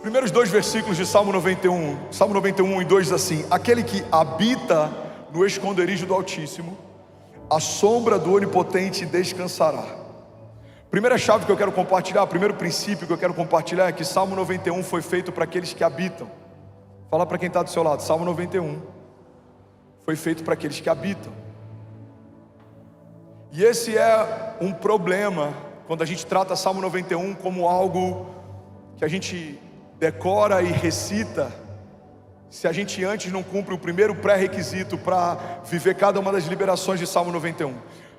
Primeiros dois versículos de Salmo 91. Salmo 91 e 2 diz assim: aquele que habita no esconderijo do Altíssimo, a sombra do Onipotente descansará. Primeira chave que eu quero compartilhar, primeiro princípio que eu quero compartilhar é que Salmo 91 foi feito para aqueles que habitam. Fala para quem está do seu lado, Salmo 91 foi feito para aqueles que habitam. E esse é um problema quando a gente trata Salmo 91 como algo que a gente decora e recita, se a gente antes não cumpre o primeiro pré-requisito para viver cada uma das liberações de Salmo 91.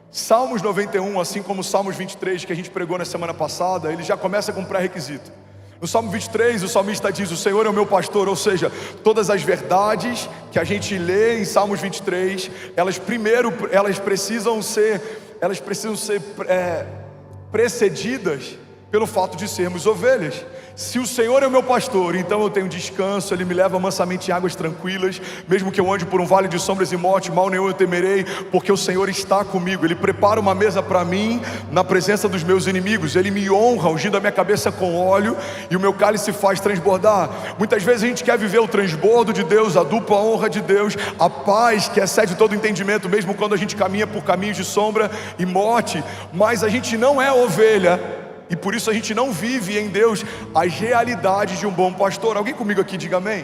Salmos 91, assim como Salmos 23, que a gente pregou na semana passada, ele já começa com um pré-requisito. No Salmo 23, o salmista diz: o Senhor é o meu pastor, ou seja, todas as verdades que a gente lê em Salmos 23, elas precisam ser precedidas pelo fato de sermos ovelhas. Se o Senhor é o meu pastor, então eu tenho descanso, Ele me leva mansamente em águas tranquilas. Mesmo que eu ande por um vale de sombras e morte, mal nenhum eu temerei, porque o Senhor está comigo. Ele prepara uma mesa para mim na presença dos meus inimigos. Ele me honra, ungindo a minha cabeça com óleo, e o meu cálice faz transbordar. Muitas vezes a gente quer viver o transbordo de Deus, a dupla honra de Deus, a paz que excede todo entendimento, mesmo quando a gente caminha por caminhos de sombra e morte. Mas a gente não é ovelha, e por isso a gente não vive em Deus as realidades de um bom pastor. Alguém comigo aqui diga amém?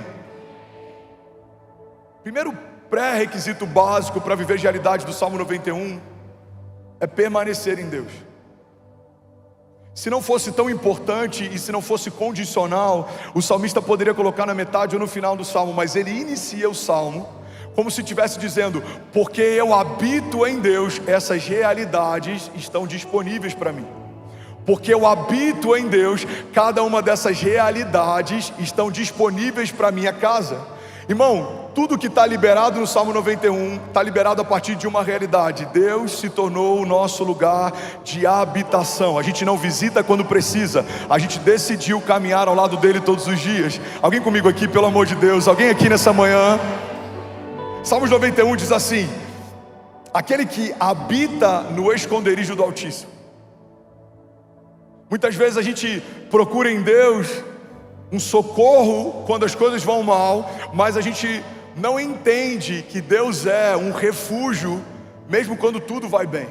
Primeiro pré-requisito básico para viver as realidades do Salmo 91 é permanecer em Deus. Se não fosse tão importante e se não fosse condicional, o salmista poderia colocar na metade ou no final do salmo, mas ele inicia o salmo como se estivesse dizendo: porque eu habito em Deus, essas realidades estão disponíveis para mim. Porque eu habito em Deus, cada uma dessas realidades estão disponíveis para a minha casa. Irmão, tudo que está liberado no Salmo 91 está liberado a partir de uma realidade: Deus se tornou o nosso lugar de habitação. A gente não visita quando precisa, a gente decidiu caminhar ao lado dele todos os dias. Alguém comigo aqui, pelo amor de Deus? Alguém aqui nessa manhã? Salmos 91 diz assim: aquele que habita no esconderijo do Altíssimo. Muitas vezes a gente procura em Deus um socorro quando as coisas vão mal, mas a gente não entende que Deus é um refúgio mesmo quando tudo vai bem.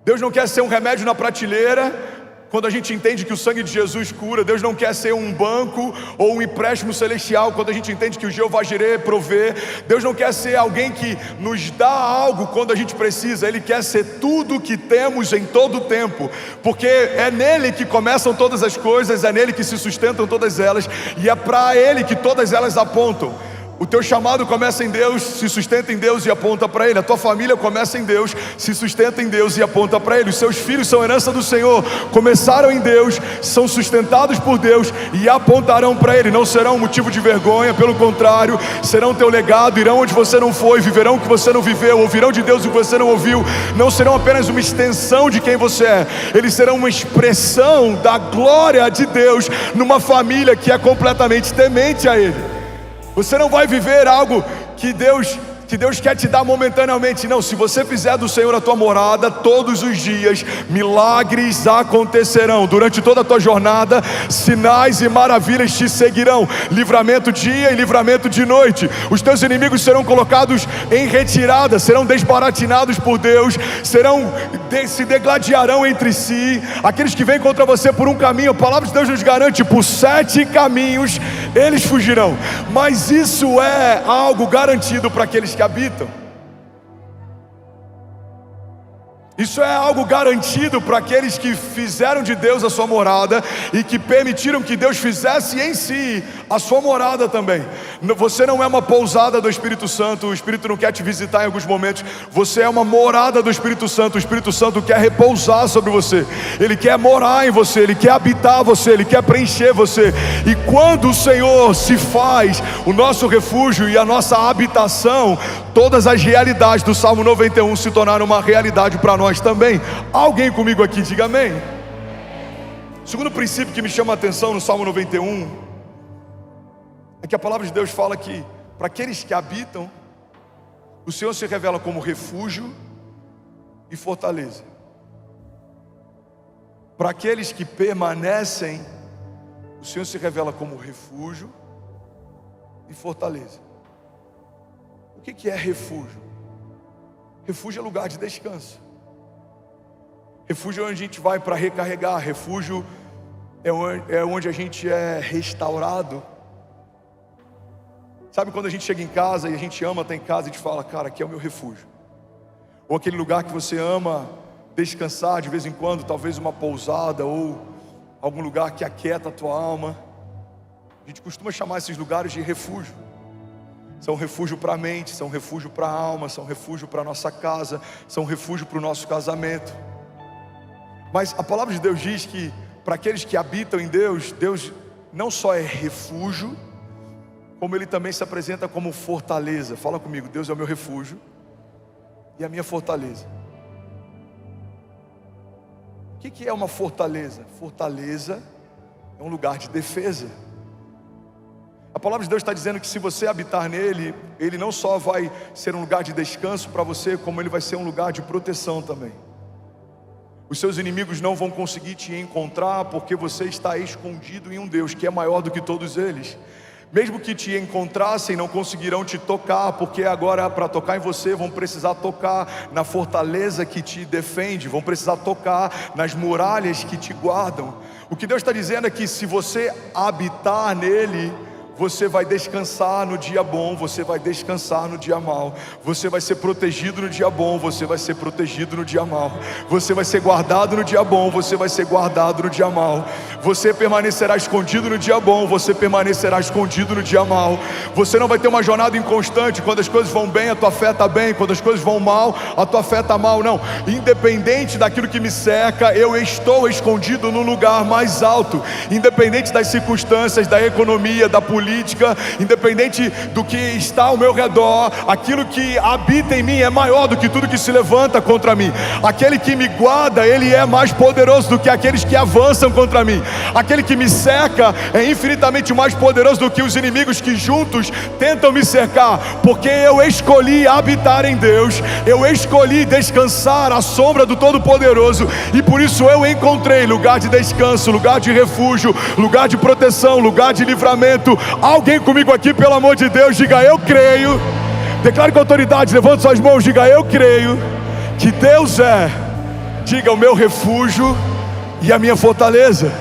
Deus não quer ser um remédio na prateleira quando a gente entende que o sangue de Jesus cura. Deus não quer ser um banco ou um empréstimo celestial quando a gente entende que o Jeová Jireh provê. Deus não quer ser alguém que nos dá algo quando a gente precisa. Ele quer ser tudo que temos em todo o tempo, porque é nele que começam todas as coisas, é nele que se sustentam todas elas, e é para ele que todas elas apontam. O teu chamado começa em Deus, se sustenta em Deus e aponta para Ele. A tua família começa em Deus, se sustenta em Deus e aponta para Ele. Os seus filhos são herança do Senhor, começaram em Deus, são sustentados por Deus e apontarão para Ele. Não serão motivo de vergonha, pelo contrário, serão teu legado, irão onde você não foi, viverão o que você não viveu, ouvirão de Deus o que você não ouviu. Não serão apenas uma extensão de quem você é, eles serão uma expressão da glória de Deus numa família que é completamente temente a Ele. Você não vai viver algo que Deus quer te dar momentaneamente. Não, se você fizer do Senhor a tua morada todos os dias, milagres acontecerão. Durante toda a tua jornada, sinais e maravilhas te seguirão. Livramento dia e livramento de noite. Os teus inimigos serão colocados em retirada, serão desbaratinados por Deus, se degladiarão entre si. Aqueles que vêm contra você por um caminho, a palavra de Deus nos garante: por 7 caminhos eles fugirão. Mas isso é algo garantido para aqueles que habitam. Isso é algo garantido para aqueles que fizeram de Deus a sua morada e que permitiram que Deus fizesse em si a sua morada também. Você não é uma pousada do Espírito Santo, o Espírito não quer te visitar em alguns momentos. Você é uma morada do Espírito Santo, o Espírito Santo quer repousar sobre você. Ele quer morar em você, Ele quer habitar você, Ele quer preencher você. E quando o Senhor se faz o nosso refúgio e a nossa habitação, todas as realidades do Salmo 91 se tornaram uma realidade para nós também. Alguém comigo aqui diga amém. Segundo princípio que me chama a atenção no Salmo 91 é que a palavra de Deus fala que para aqueles que habitam, o Senhor se revela como refúgio e fortaleza. Para aqueles que permanecem, o Senhor se revela como refúgio e fortaleza. O que é refúgio? Refúgio é lugar de descanso. Refúgio é onde a gente vai para recarregar. Refúgio é onde a gente é restaurado. Sabe quando a gente chega em casa e a gente ama estar em casa e a gente fala, cara, aqui é o meu refúgio. Ou aquele lugar que você ama descansar de vez em quando, talvez uma pousada ou algum lugar que aquieta a tua alma. A gente costuma chamar esses lugares de refúgio. São refúgio para a mente, são refúgio para a alma, são refúgio para a nossa casa, são refúgio para o nosso casamento. Mas a palavra de Deus diz que para aqueles que habitam em Deus, Deus não só é refúgio, como Ele também se apresenta como fortaleza. Fala comigo, Deus é o meu refúgio e a minha fortaleza. O que é uma fortaleza? Fortaleza é um lugar de defesa. A palavra de Deus está dizendo que se você habitar nele, ele não só vai ser um lugar de descanso para você, como ele vai ser um lugar de proteção também. Os seus inimigos não vão conseguir te encontrar, porque você está escondido em um Deus que é maior do que todos eles. Mesmo que te encontrassem, não conseguirão te tocar, porque agora para tocar em você vão precisar tocar na fortaleza que te defende, vão precisar tocar nas muralhas que te guardam. O que Deus está dizendo é que se você habitar nele, você vai descansar no dia bom, você vai descansar no dia mau. Você vai ser protegido no dia bom, você vai ser protegido no dia mau. Você vai ser guardado no dia bom, você vai ser guardado no dia mau. Você permanecerá escondido no dia bom, você permanecerá escondido no dia mau. Você não vai ter uma jornada inconstante. Quando as coisas vão bem, a tua fé está bem. Quando as coisas vão mal, a tua fé está mal. Não, independente daquilo que me cerca, eu estou escondido no lugar mais alto. Independente das circunstâncias, da economia, da política, independente do que está ao meu redor, aquilo que habita em mim é maior do que tudo que se levanta contra mim. Aquele que me guarda, ele é mais poderoso do que aqueles que avançam contra mim. Aquele que me cerca é infinitamente mais poderoso do que os inimigos que juntos tentam me cercar, porque eu escolhi habitar em Deus, eu escolhi descansar à sombra do Todo-Poderoso, e por isso eu encontrei lugar de descanso, lugar de refúgio, lugar de proteção, lugar de livramento. Alguém comigo aqui, pelo amor de Deus, diga eu creio. Declare com autoridade, levante suas mãos, diga eu creio que Deus é, diga, o meu refúgio e a minha fortaleza.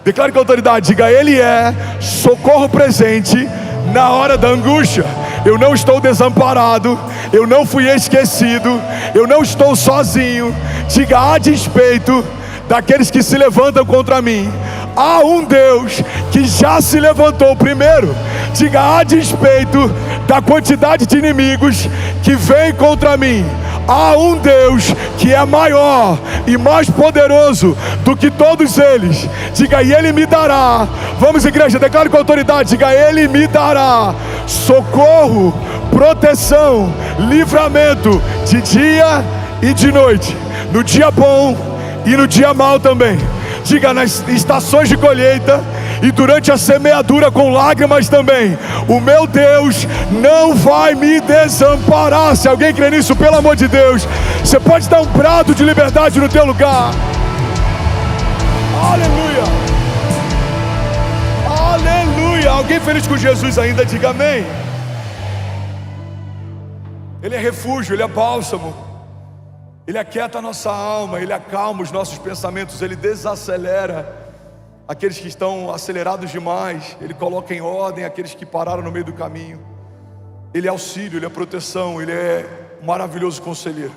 Declare com autoridade, diga Ele é socorro presente na hora da angústia. Eu não estou desamparado, eu não fui esquecido, eu não estou sozinho. Diga, a despeito daqueles que se levantam contra mim, há um Deus que já se levantou primeiro. Diga, a despeito da quantidade de inimigos que vem contra mim, há um Deus que é maior e mais poderoso do que todos eles. Diga, e Ele me dará, vamos igreja, declare com autoridade, diga, Ele me dará socorro, proteção, livramento de dia e de noite, no dia bom e no dia mau também. Diga, nas estações de colheita e durante a semeadura com lágrimas também, o meu Deus não vai me desamparar. Se alguém crê nisso, pelo amor de Deus, você pode dar um brado de liberdade no teu lugar. Aleluia, aleluia. Alguém feliz com Jesus ainda, diga amém. Ele é refúgio, Ele é bálsamo, Ele aquieta a nossa alma, Ele acalma os nossos pensamentos, Ele desacelera aqueles que estão acelerados demais, Ele coloca em ordem aqueles que pararam no meio do caminho. Ele é auxílio, Ele é proteção, Ele é um maravilhoso conselheiro.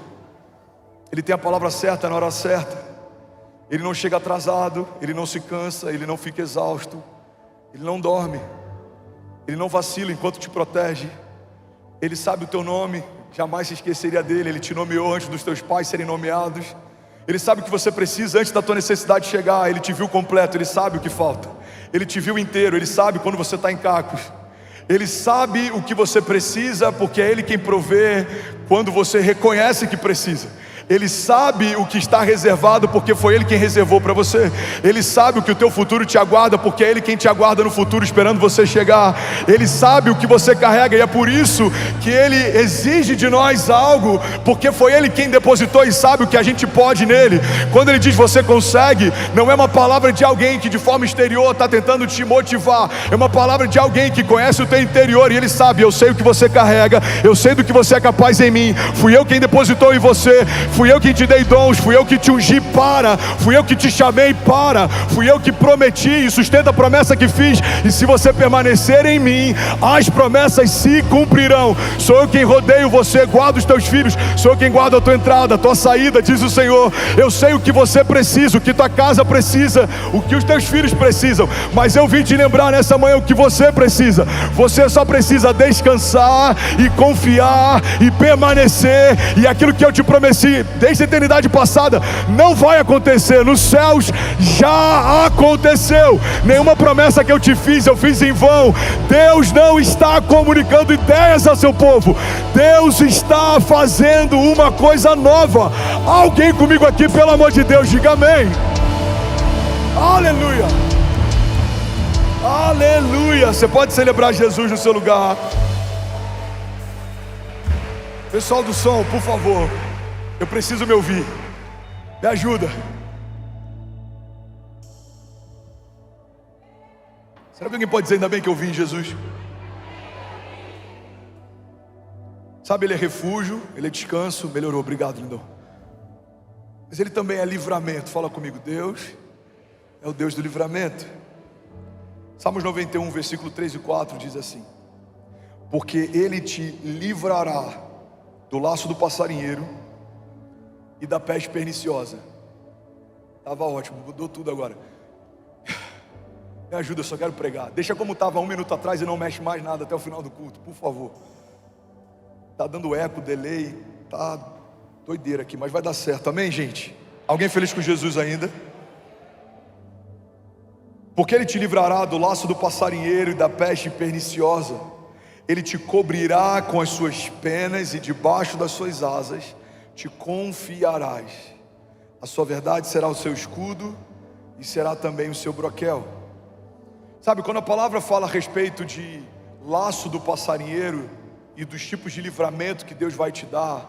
Ele tem a palavra certa na hora certa. Ele não chega atrasado, Ele não se cansa, Ele não fica exausto, Ele não dorme, Ele não vacila enquanto te protege. Ele sabe o teu nome, jamais se esqueceria dele. Ele te nomeou antes dos teus pais serem nomeados. Ele sabe o que você precisa antes da tua necessidade chegar. Ele te viu completo, Ele sabe o que falta. Ele te viu inteiro, Ele sabe quando você está em cacos. Ele sabe o que você precisa, porque é Ele quem provê quando você reconhece que precisa. Ele sabe o que está reservado, porque foi Ele quem reservou para você. Ele sabe o que o teu futuro te aguarda, porque é Ele quem te aguarda no futuro, esperando você chegar. Ele sabe o que você carrega, e é por isso que Ele exige de nós algo, porque foi Ele quem depositou e sabe o que a gente pode nele. Quando Ele diz você consegue, não é uma palavra de alguém que de forma exterior está tentando te motivar, é uma palavra de alguém que conhece o teu interior, e Ele sabe: eu sei o que você carrega, eu sei do que você é capaz em mim, fui eu quem depositou em você, fui eu quem te dei dons, fui eu que te ungi para, fui eu que te chamei para, fui eu que prometi e sustento a promessa que fiz, e se você permanecer em mim, as promessas se cumprirão. Sou eu quem rodeio você, guardo os teus filhos, sou eu quem guarda a tua entrada, a tua saída, diz o Senhor. Eu sei o que você precisa, o que tua casa precisa, o que os teus filhos precisam, mas eu vim te lembrar nessa manhã o que você precisa. Você só precisa descansar e confiar e permanecer, e aquilo que eu te prometi desde a eternidade passada não vai acontecer, nos céus já aconteceu. Nenhuma promessa que eu te fiz, eu fiz em vão. Deus não está comunicando ideias ao seu povo, Deus está fazendo uma coisa nova. Alguém comigo aqui, pelo amor de Deus, diga amém. Aleluia, aleluia. Você pode celebrar Jesus no seu lugar. Pessoal do som, por favor, eu preciso me ouvir, me ajuda. Será que alguém pode dizer ainda bem que eu vi em Jesus? Sabe, Ele é refúgio, Ele é descanso. Melhorou, obrigado, lindão. Mas Ele também é livramento. Fala comigo: Deus é o Deus do livramento. Salmos 91, versículo 3 e 4 diz assim: porque Ele te livrará do laço do passarinheiro e da peste perniciosa. Estava ótimo, mudou tudo agora. Me ajuda, eu só quero pregar. Deixa como estava 1 minuto atrás e não mexe mais nada até o final do culto, por favor. Está dando eco, delay, tá doideira aqui, mas vai dar certo, amém, gente? Alguém feliz com Jesus ainda? Porque Ele te livrará do laço do passarinheiro e da peste perniciosa. Ele te cobrirá com as suas penas e debaixo das suas asas te confiarás. A sua verdade será o seu escudo e será também o seu broquel. Sabe, quando a palavra fala a respeito de laço do passarinheiro e dos tipos de livramento que Deus vai te dar,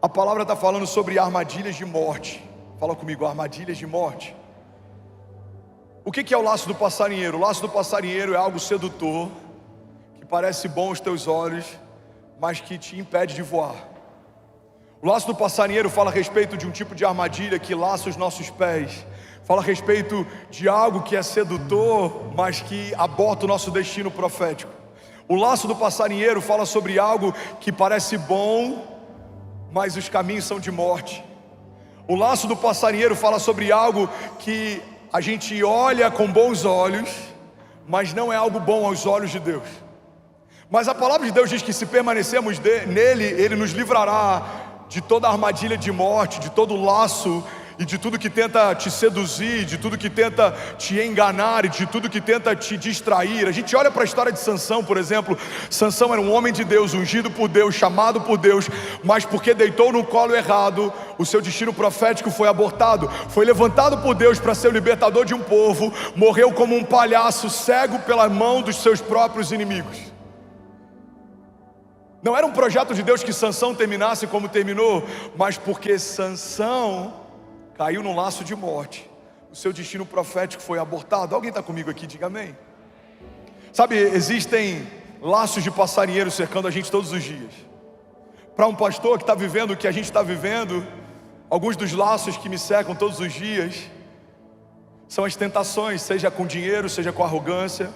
a palavra está falando sobre armadilhas de morte. Fala comigo: armadilhas de morte. O que é o laço do passarinheiro? O laço do passarinheiro é algo sedutor, que parece bom aos teus olhos, mas que te impede de voar. O laço do passarinheiro fala a respeito de um tipo de armadilha que laça os nossos pés. Fala a respeito de algo que é sedutor, mas que aborta o nosso destino profético. O laço do passarinheiro fala sobre algo que parece bom, mas os caminhos são de morte. O laço do passarinheiro fala sobre algo que a gente olha com bons olhos, mas não é algo bom aos olhos de Deus. Mas a palavra de Deus diz que se permanecermos nele, Ele nos livrará de toda armadilha de morte, de todo laço e de tudo que tenta te seduzir, de tudo que tenta te enganar e de tudo que tenta te distrair. A gente olha para a história de Sansão, por exemplo. Sansão era um homem de Deus, ungido por Deus, chamado por Deus, mas porque deitou no colo errado, o seu destino profético foi abortado. Foi levantado por Deus para ser o libertador de um povo, morreu como um palhaço, cego pela mão dos seus próprios inimigos. Não era um projeto de Deus que Sansão terminasse como terminou, mas porque Sansão caiu num laço de morte, o seu destino profético foi abortado. Alguém está comigo aqui? Diga amém. Sabe, existem laços de passarinheiro cercando a gente todos os dias. Para um pastor que está vivendo o que a gente está vivendo, alguns dos laços que me cercam todos os dias são as tentações, seja com dinheiro, seja com arrogância.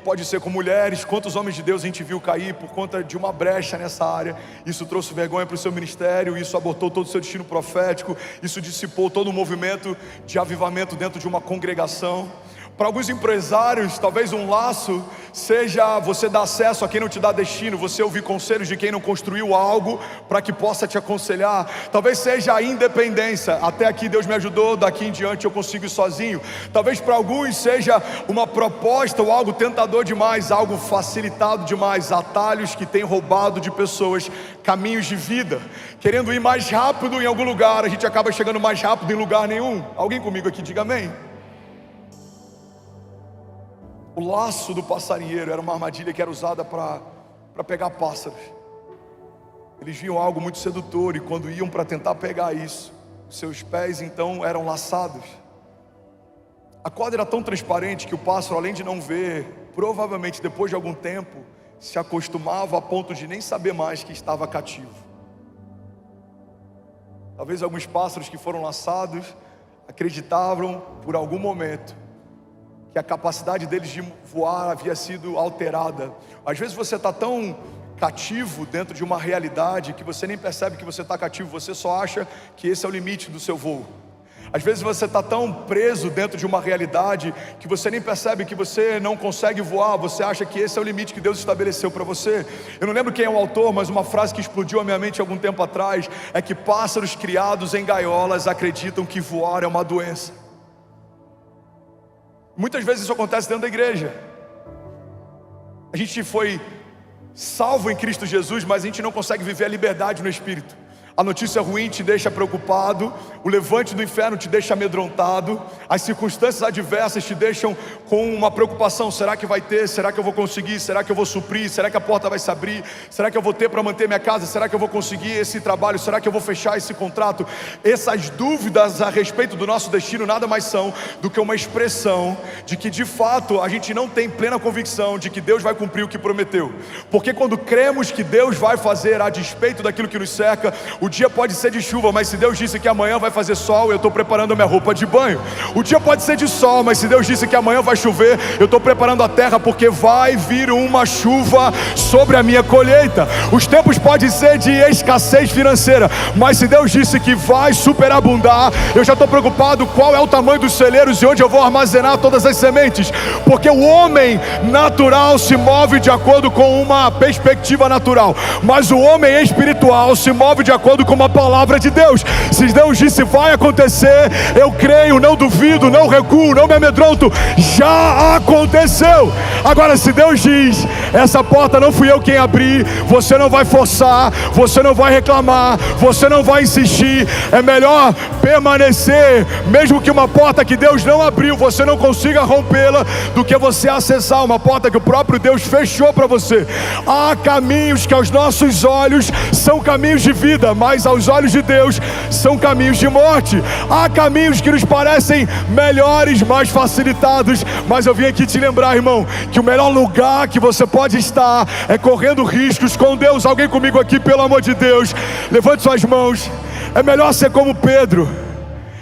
Pode ser com mulheres. Quantos homens de Deus a gente viu cair por conta de uma brecha nessa área? Isso trouxe vergonha para o seu ministério, isso abortou todo o seu destino profético, isso dissipou todo o movimento de avivamento dentro de uma congregação. Para alguns empresários, talvez um laço seja você dar acesso a quem não te dá destino, você ouvir conselhos de quem não construiu algo para que possa te aconselhar. Talvez seja a independência, até aqui Deus me ajudou, daqui em diante eu consigo ir sozinho. Talvez para alguns seja uma proposta ou algo tentador demais, algo facilitado demais, atalhos que têm roubado de pessoas caminhos de vida. Querendo ir mais rápido em algum lugar, a gente acaba chegando mais rápido em lugar nenhum. Alguém comigo aqui, diga amém. O laço do passarinheiro era uma armadilha que era usada para pegar pássaros. Eles viam algo muito sedutor e quando iam para tentar pegar isso, seus pés então eram laçados. A corda era tão transparente que o pássaro, além de não ver, provavelmente depois de algum tempo, se acostumava a ponto de nem saber mais que estava cativo. Talvez alguns pássaros que foram laçados acreditavam por algum momento que a capacidade deles de voar havia sido alterada. Às vezes você está tão cativo dentro de uma realidade que você nem percebe que você está cativo, você só acha que esse é o limite do seu voo. Às vezes você está tão preso dentro de uma realidade que você nem percebe que você não consegue voar, você acha que esse é o limite que Deus estabeleceu para você. Eu não lembro quem é o autor, mas uma frase que explodiu a minha mente algum tempo atrás é que pássaros criados em gaiolas acreditam que voar é uma doença. Muitas vezes isso acontece dentro da igreja. A gente foi salvo em Cristo Jesus, mas a gente não consegue viver a liberdade no Espírito. A notícia ruim te deixa preocupado, o levante do inferno te deixa amedrontado, as circunstâncias adversas te deixam com uma preocupação: será que vai ter? Será que eu vou conseguir? Será que eu vou suprir? Será que a porta vai se abrir? Será que eu vou ter para manter minha casa? Será que eu vou conseguir esse trabalho? Será que eu vou fechar esse contrato? Essas dúvidas a respeito do nosso destino nada mais são do que uma expressão de que de fato a gente não tem plena convicção de que Deus vai cumprir o que prometeu. Porque quando cremos que Deus vai fazer a despeito daquilo que nos cerca, o dia pode ser de chuva, mas se Deus disse que amanhã vai fazer sol, eu estou preparando a minha roupa de banho. O dia pode ser de sol, mas se Deus disse que amanhã vai chover, eu estou preparando a terra, porque vai vir uma chuva sobre a minha colheita. Os tempos podem ser de escassez financeira, mas se Deus disse que vai superabundar, eu já estou preocupado qual é o tamanho dos celeiros e onde eu vou armazenar todas as sementes. Porque o homem natural se move de acordo com uma perspectiva natural, mas o homem espiritual se move de acordo com uma palavra de Deus. Se Deus disse vai acontecer, eu creio, não duvido, não recuo, não me amedronto, já aconteceu. Agora, se Deus diz essa porta não fui eu quem abri, você não vai forçar, você não vai reclamar, você não vai insistir. É melhor permanecer, mesmo que uma porta que Deus não abriu, você não consiga rompê-la, do que você acessar uma porta que o próprio Deus fechou para você. Há caminhos que aos nossos olhos são caminhos de vida, mas aos olhos de Deus são caminhos de morte. Há caminhos que nos parecem melhores, mais facilitados, mas eu vim aqui te lembrar, irmão, que o melhor lugar que você pode estar é correndo riscos com Deus. Alguém comigo aqui, pelo amor de Deus, levante suas mãos. É melhor ser como Pedro,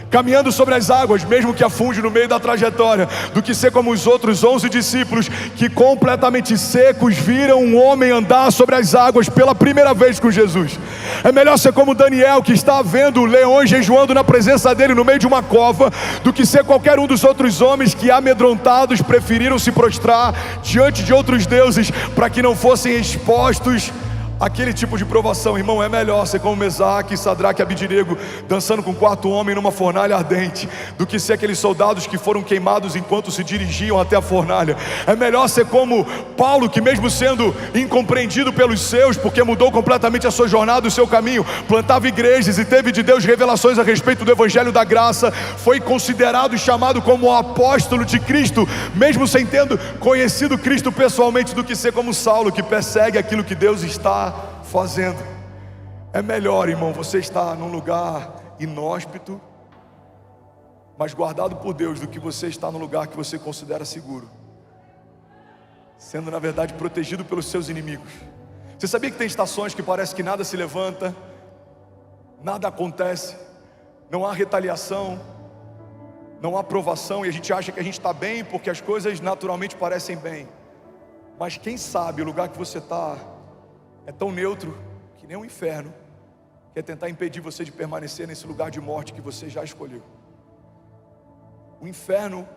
caminhando sobre as águas, mesmo que afunde no meio da trajetória, do que ser como os outros 11 discípulos que completamente secos viram um homem andar sobre as águas pela primeira vez com Jesus. É melhor ser como Daniel, que está vendo leões jejuando na presença dele no meio de uma cova, do que ser qualquer um dos outros homens que, amedrontados, preferiram se prostrar diante de outros deuses para que não fossem expostos aquele tipo de provação. Irmão, é melhor ser como Mesaque, Sadraque e Abidinego dançando com o quarto homem numa fornalha ardente, do que ser aqueles soldados que foram queimados enquanto se dirigiam até a fornalha. É melhor ser como Paulo, que mesmo sendo incompreendido pelos seus, porque mudou completamente a sua jornada, o seu caminho, plantava igrejas e teve de Deus revelações a respeito do evangelho da graça, foi considerado e chamado como o apóstolo de Cristo, mesmo sem tendo conhecido Cristo pessoalmente, do que ser como Saulo, que persegue aquilo que Deus está fazendo. É melhor, irmão, você estar num lugar inóspito, mas guardado por Deus, do que você estar num lugar que você considera seguro, sendo na verdade protegido pelos seus inimigos. Você sabia que tem estações que parece que nada se levanta, nada acontece, não há retaliação, não há provação, e a gente acha que a gente está bem porque as coisas naturalmente parecem bem. Mas quem sabe o lugar que você está é tão neutro que nem o inferno quer tentar impedir você de permanecer nesse lugar de morte que você já escolheu. O inferno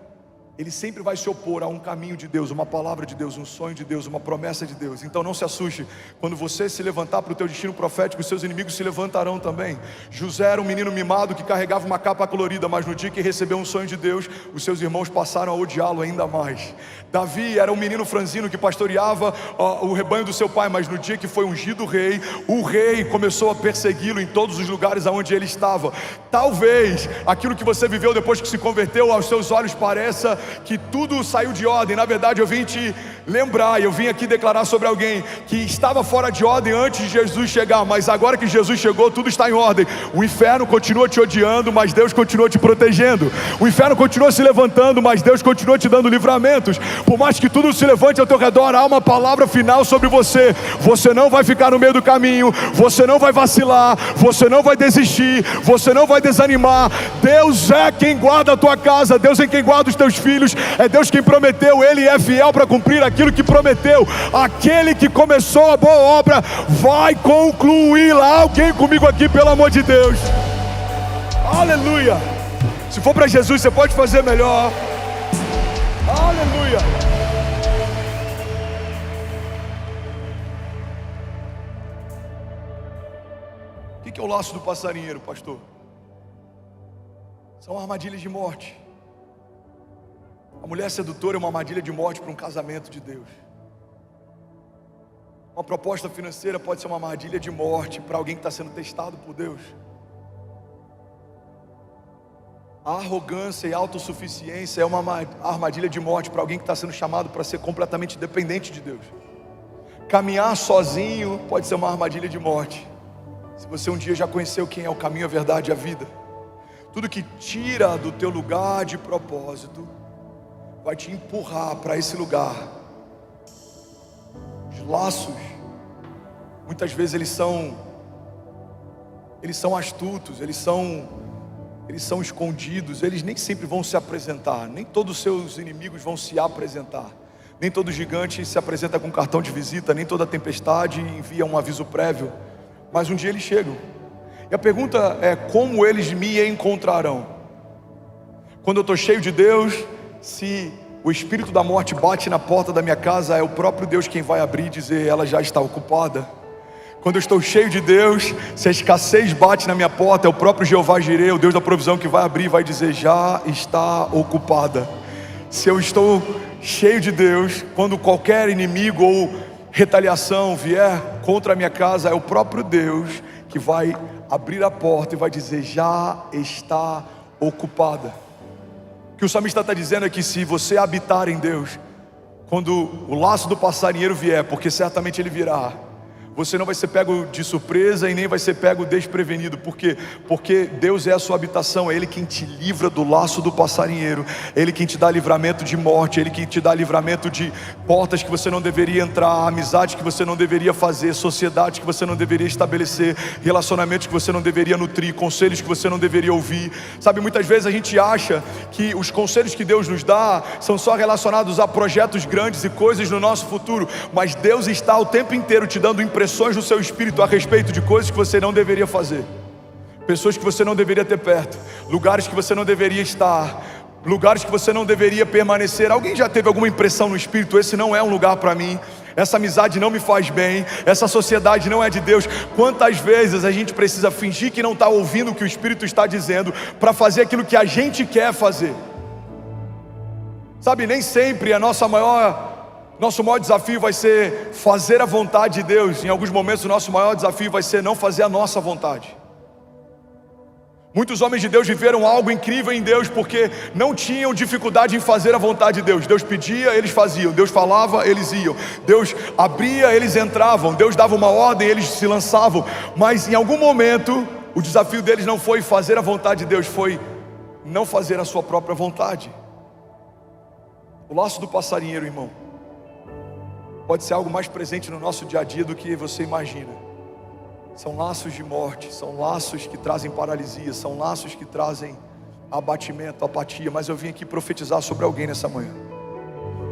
ele sempre vai se opor a um caminho de Deus, uma palavra de Deus, um sonho de Deus, uma promessa de Deus. Então não se assuste, quando você se levantar para o teu destino profético, os seus inimigos se levantarão também. José era um menino mimado que carregava uma capa colorida, mas no dia que recebeu um sonho de Deus, os seus irmãos passaram a odiá-lo ainda mais. Davi era um menino franzino que pastoreava o rebanho do seu pai, mas no dia que foi ungido rei, o rei começou a persegui-lo em todos os lugares aonde ele estava. Talvez aquilo que você viveu depois que se converteu, aos seus olhos pareça que tudo saiu de ordem. Na verdade eu vim te lembrar, eu vim aqui declarar sobre alguém que estava fora de ordem antes de Jesus chegar, mas agora que Jesus chegou, tudo está em ordem. O inferno continua te odiando, mas Deus continua te protegendo. O inferno continua se levantando, mas Deus continua te dando livramentos. Por mais que tudo se levante ao teu redor, há uma palavra final sobre você. Você não vai ficar no meio do caminho, você não vai vacilar, você não vai desistir, você não vai desanimar. Deus é quem guarda a tua casa, Deus é quem guarda os teus filhos, é Deus quem prometeu, Ele é fiel para cumprir aquilo que prometeu. Aquele que começou a boa obra vai concluí-la. Alguém comigo aqui, pelo amor de Deus? Aleluia! Se for para Jesus, você pode fazer melhor. Aleluia! O que é o laço do passarinheiro, pastor? São armadilhas de morte. A mulher sedutora é uma armadilha de morte para um casamento de Deus. Uma proposta financeira pode ser uma armadilha de morte para alguém que está sendo testado por Deus. A arrogância e a autossuficiência é uma armadilha de morte para alguém que está sendo chamado para ser completamente dependente de Deus. Caminhar sozinho pode ser uma armadilha de morte. Se você um dia já conheceu quem é o caminho, a verdade e a vida, tudo que tira do teu lugar de propósito vai te empurrar para esse lugar. Os laços, muitas vezes eles são astutos, eles são escondidos, eles nem sempre vão se apresentar, nem todos os seus inimigos vão se apresentar, nem todo gigante se apresenta com cartão de visita, nem toda tempestade envia um aviso prévio, mas um dia eles chegam. E a pergunta é: como eles me encontrarão? Quando eu estou cheio de Deus, se o espírito da morte bate na porta da minha casa, é o próprio Deus quem vai abrir e dizer: ela já está ocupada. Quando eu estou cheio de Deus, se a escassez bate na minha porta, é o próprio Jeová Jireh, o Deus da provisão, que vai abrir e vai dizer: já está ocupada. Se eu estou cheio de Deus, quando qualquer inimigo ou retaliação vier contra a minha casa, é o próprio Deus que vai abrir a porta e vai dizer: já está ocupada. O que o salmista está dizendo é que se você habitar em Deus, quando o laço do passarinheiro vier, porque certamente ele virá, você não vai ser pego de surpresa e nem vai ser pego desprevenido. Por quê? Porque Deus é a sua habitação, é Ele quem te livra do laço do passarinheiro, é Ele quem te dá livramento de morte, é Ele quem te dá livramento de portas que você não deveria entrar, amizades que você não deveria fazer, sociedades que você não deveria estabelecer, relacionamentos que você não deveria nutrir, conselhos que você não deveria ouvir. Sabe, muitas vezes a gente acha que os conselhos que Deus nos dá são só relacionados a projetos grandes e coisas no nosso futuro, mas Deus está o tempo inteiro te dando impressões no seu espírito a respeito de coisas que você não deveria fazer, pessoas que você não deveria ter perto, lugares que você não deveria estar, lugares que você não deveria permanecer. Alguém já teve alguma impressão no espírito: esse não é um lugar para mim, essa amizade não me faz bem, essa sociedade não é de Deus? Quantas vezes a gente precisa fingir que não está ouvindo o que o Espírito está dizendo para fazer aquilo que a gente quer fazer? Sabe, nem sempre nosso maior desafio vai ser fazer a vontade de Deus. Em alguns momentos o nosso maior desafio vai ser não fazer a nossa vontade. Muitos homens de Deus viveram algo incrível em Deus porque não tinham dificuldade em fazer a vontade de Deus. Deus pedia, eles faziam. Deus falava, eles iam. Deus abria, eles entravam. Deus dava uma ordem, eles se lançavam. Mas em algum momento o desafio deles não foi fazer a vontade de Deus, foi não fazer a sua própria vontade. O laço do passarinheiro, irmão, pode ser algo mais presente no nosso dia a dia do que você imagina. São laços de morte, são laços que trazem paralisia, são laços que trazem abatimento, apatia. Mas eu vim aqui profetizar sobre alguém nessa manhã.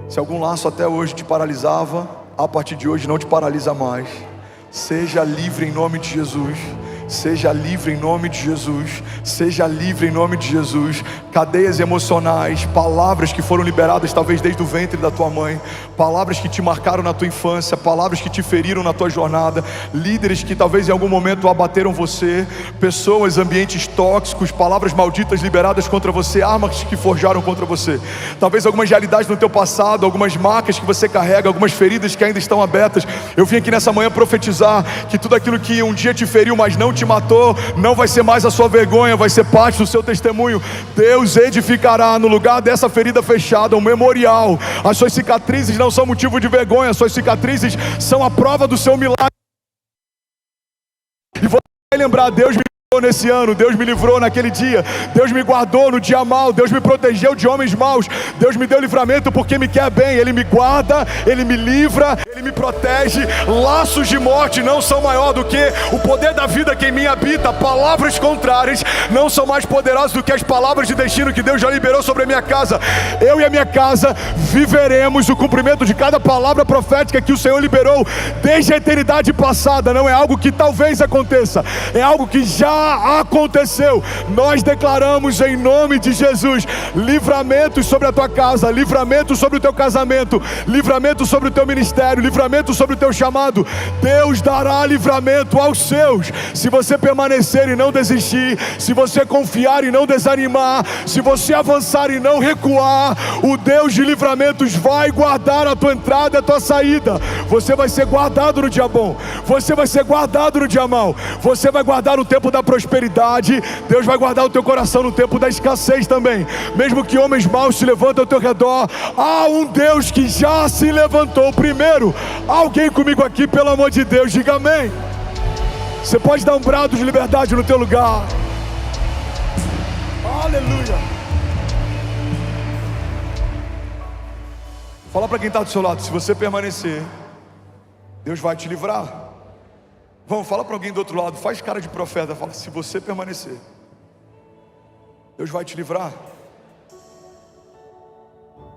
Se algum laço até hoje te paralisava, a partir de hoje não te paralisa mais. Seja livre em nome de Jesus. Seja livre em nome de Jesus. Seja livre em nome de Jesus. Cadeias emocionais, palavras que foram liberadas talvez desde o ventre da tua mãe, palavras que te marcaram na tua infância, palavras que te feriram na tua jornada, líderes que talvez em algum momento abateram você, pessoas, ambientes tóxicos, palavras malditas liberadas contra você, armas que forjaram contra você, talvez algumas realidades no teu passado, algumas marcas que você carrega, algumas feridas que ainda estão abertas. Eu vim aqui nessa manhã profetizar que tudo aquilo que um dia te feriu, mas não te matou, não vai ser mais a sua vergonha, vai ser parte do seu testemunho. Deus edificará no lugar dessa ferida fechada um memorial. As suas cicatrizes não são motivo de vergonha, as suas cicatrizes são a prova do seu milagre. E você vai lembrar: Deus me livrou nesse ano, Deus me livrou naquele dia, Deus me guardou no dia mau, Deus me protegeu de homens maus, Deus me deu livramento porque me quer bem. Ele me guarda, Ele me livra, Ele me protege. Laços de morte não são maior do que o poder da vida que em mim habita. Palavras contrárias não são mais poderosas do que as palavras de destino que Deus já liberou sobre a minha casa. Eu e a minha casa viveremos o cumprimento de cada palavra profética que o Senhor liberou desde a eternidade passada. Não é algo que talvez aconteça, é algo que já aconteceu. Nós declaramos em nome de Jesus livramentos sobre a tua casa, livramento sobre o teu casamento, livramento sobre o teu ministério, livramento sobre o teu chamado. Deus dará livramento aos seus, se você permanecer e não desistir, se você confiar e não desanimar, se você avançar e não recuar. O Deus de livramentos vai guardar a tua entrada e a tua saída. Você vai ser guardado no dia bom, você vai ser guardado no dia mau, você vai guardar o tempo da prosperidade. Deus vai guardar o teu coração no tempo da escassez também. Mesmo que homens maus se levantem ao teu redor, há um Deus que já se levantou primeiro. Alguém comigo aqui, pelo amor de Deus, diga amém. Você pode dar um brado de liberdade no teu lugar. Aleluia. Fala para quem está do seu lado: se você permanecer, Deus vai te livrar. Vamos, fala para alguém do outro lado, faz cara de profeta, fala: se você permanecer, Deus vai te livrar.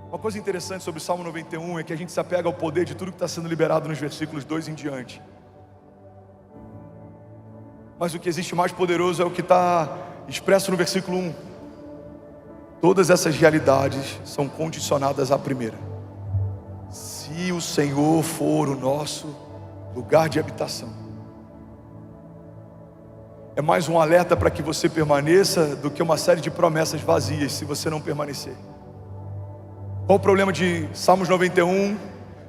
Uma coisa interessante sobre o Salmo 91 é que a gente se apega ao poder de tudo que está sendo liberado nos versículos 2 em diante. Mas o que existe mais poderoso é o que está expresso no versículo 1. Todas essas realidades são condicionadas à primeira: se o Senhor for o nosso lugar de habitação. É mais um alerta para que você permaneça do que uma série de promessas vazias se você não permanecer. Qual o problema de Salmos 91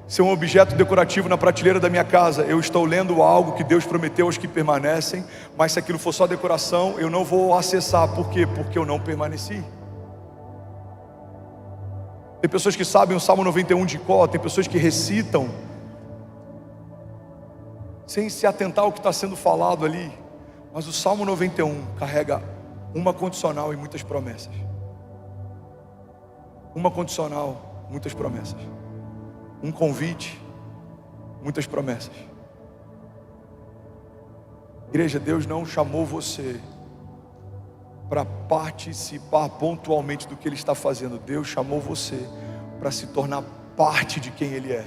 ser um objeto decorativo na prateleira da minha casa? Eu estou lendo algo que Deus prometeu aos que permanecem, mas se aquilo for só decoração, eu não vou acessar. Por quê? Porque eu não permaneci. Tem pessoas que sabem o Salmo 91 de cor, tem pessoas que recitam sem se atentar ao que está sendo falado ali. Mas o Salmo 91 carrega uma condicional e muitas promessas. Uma condicional, muitas promessas. Um convite, muitas promessas. Igreja, Deus não chamou você para participar pontualmente do que Ele está fazendo. Deus chamou você para se tornar parte de quem Ele é.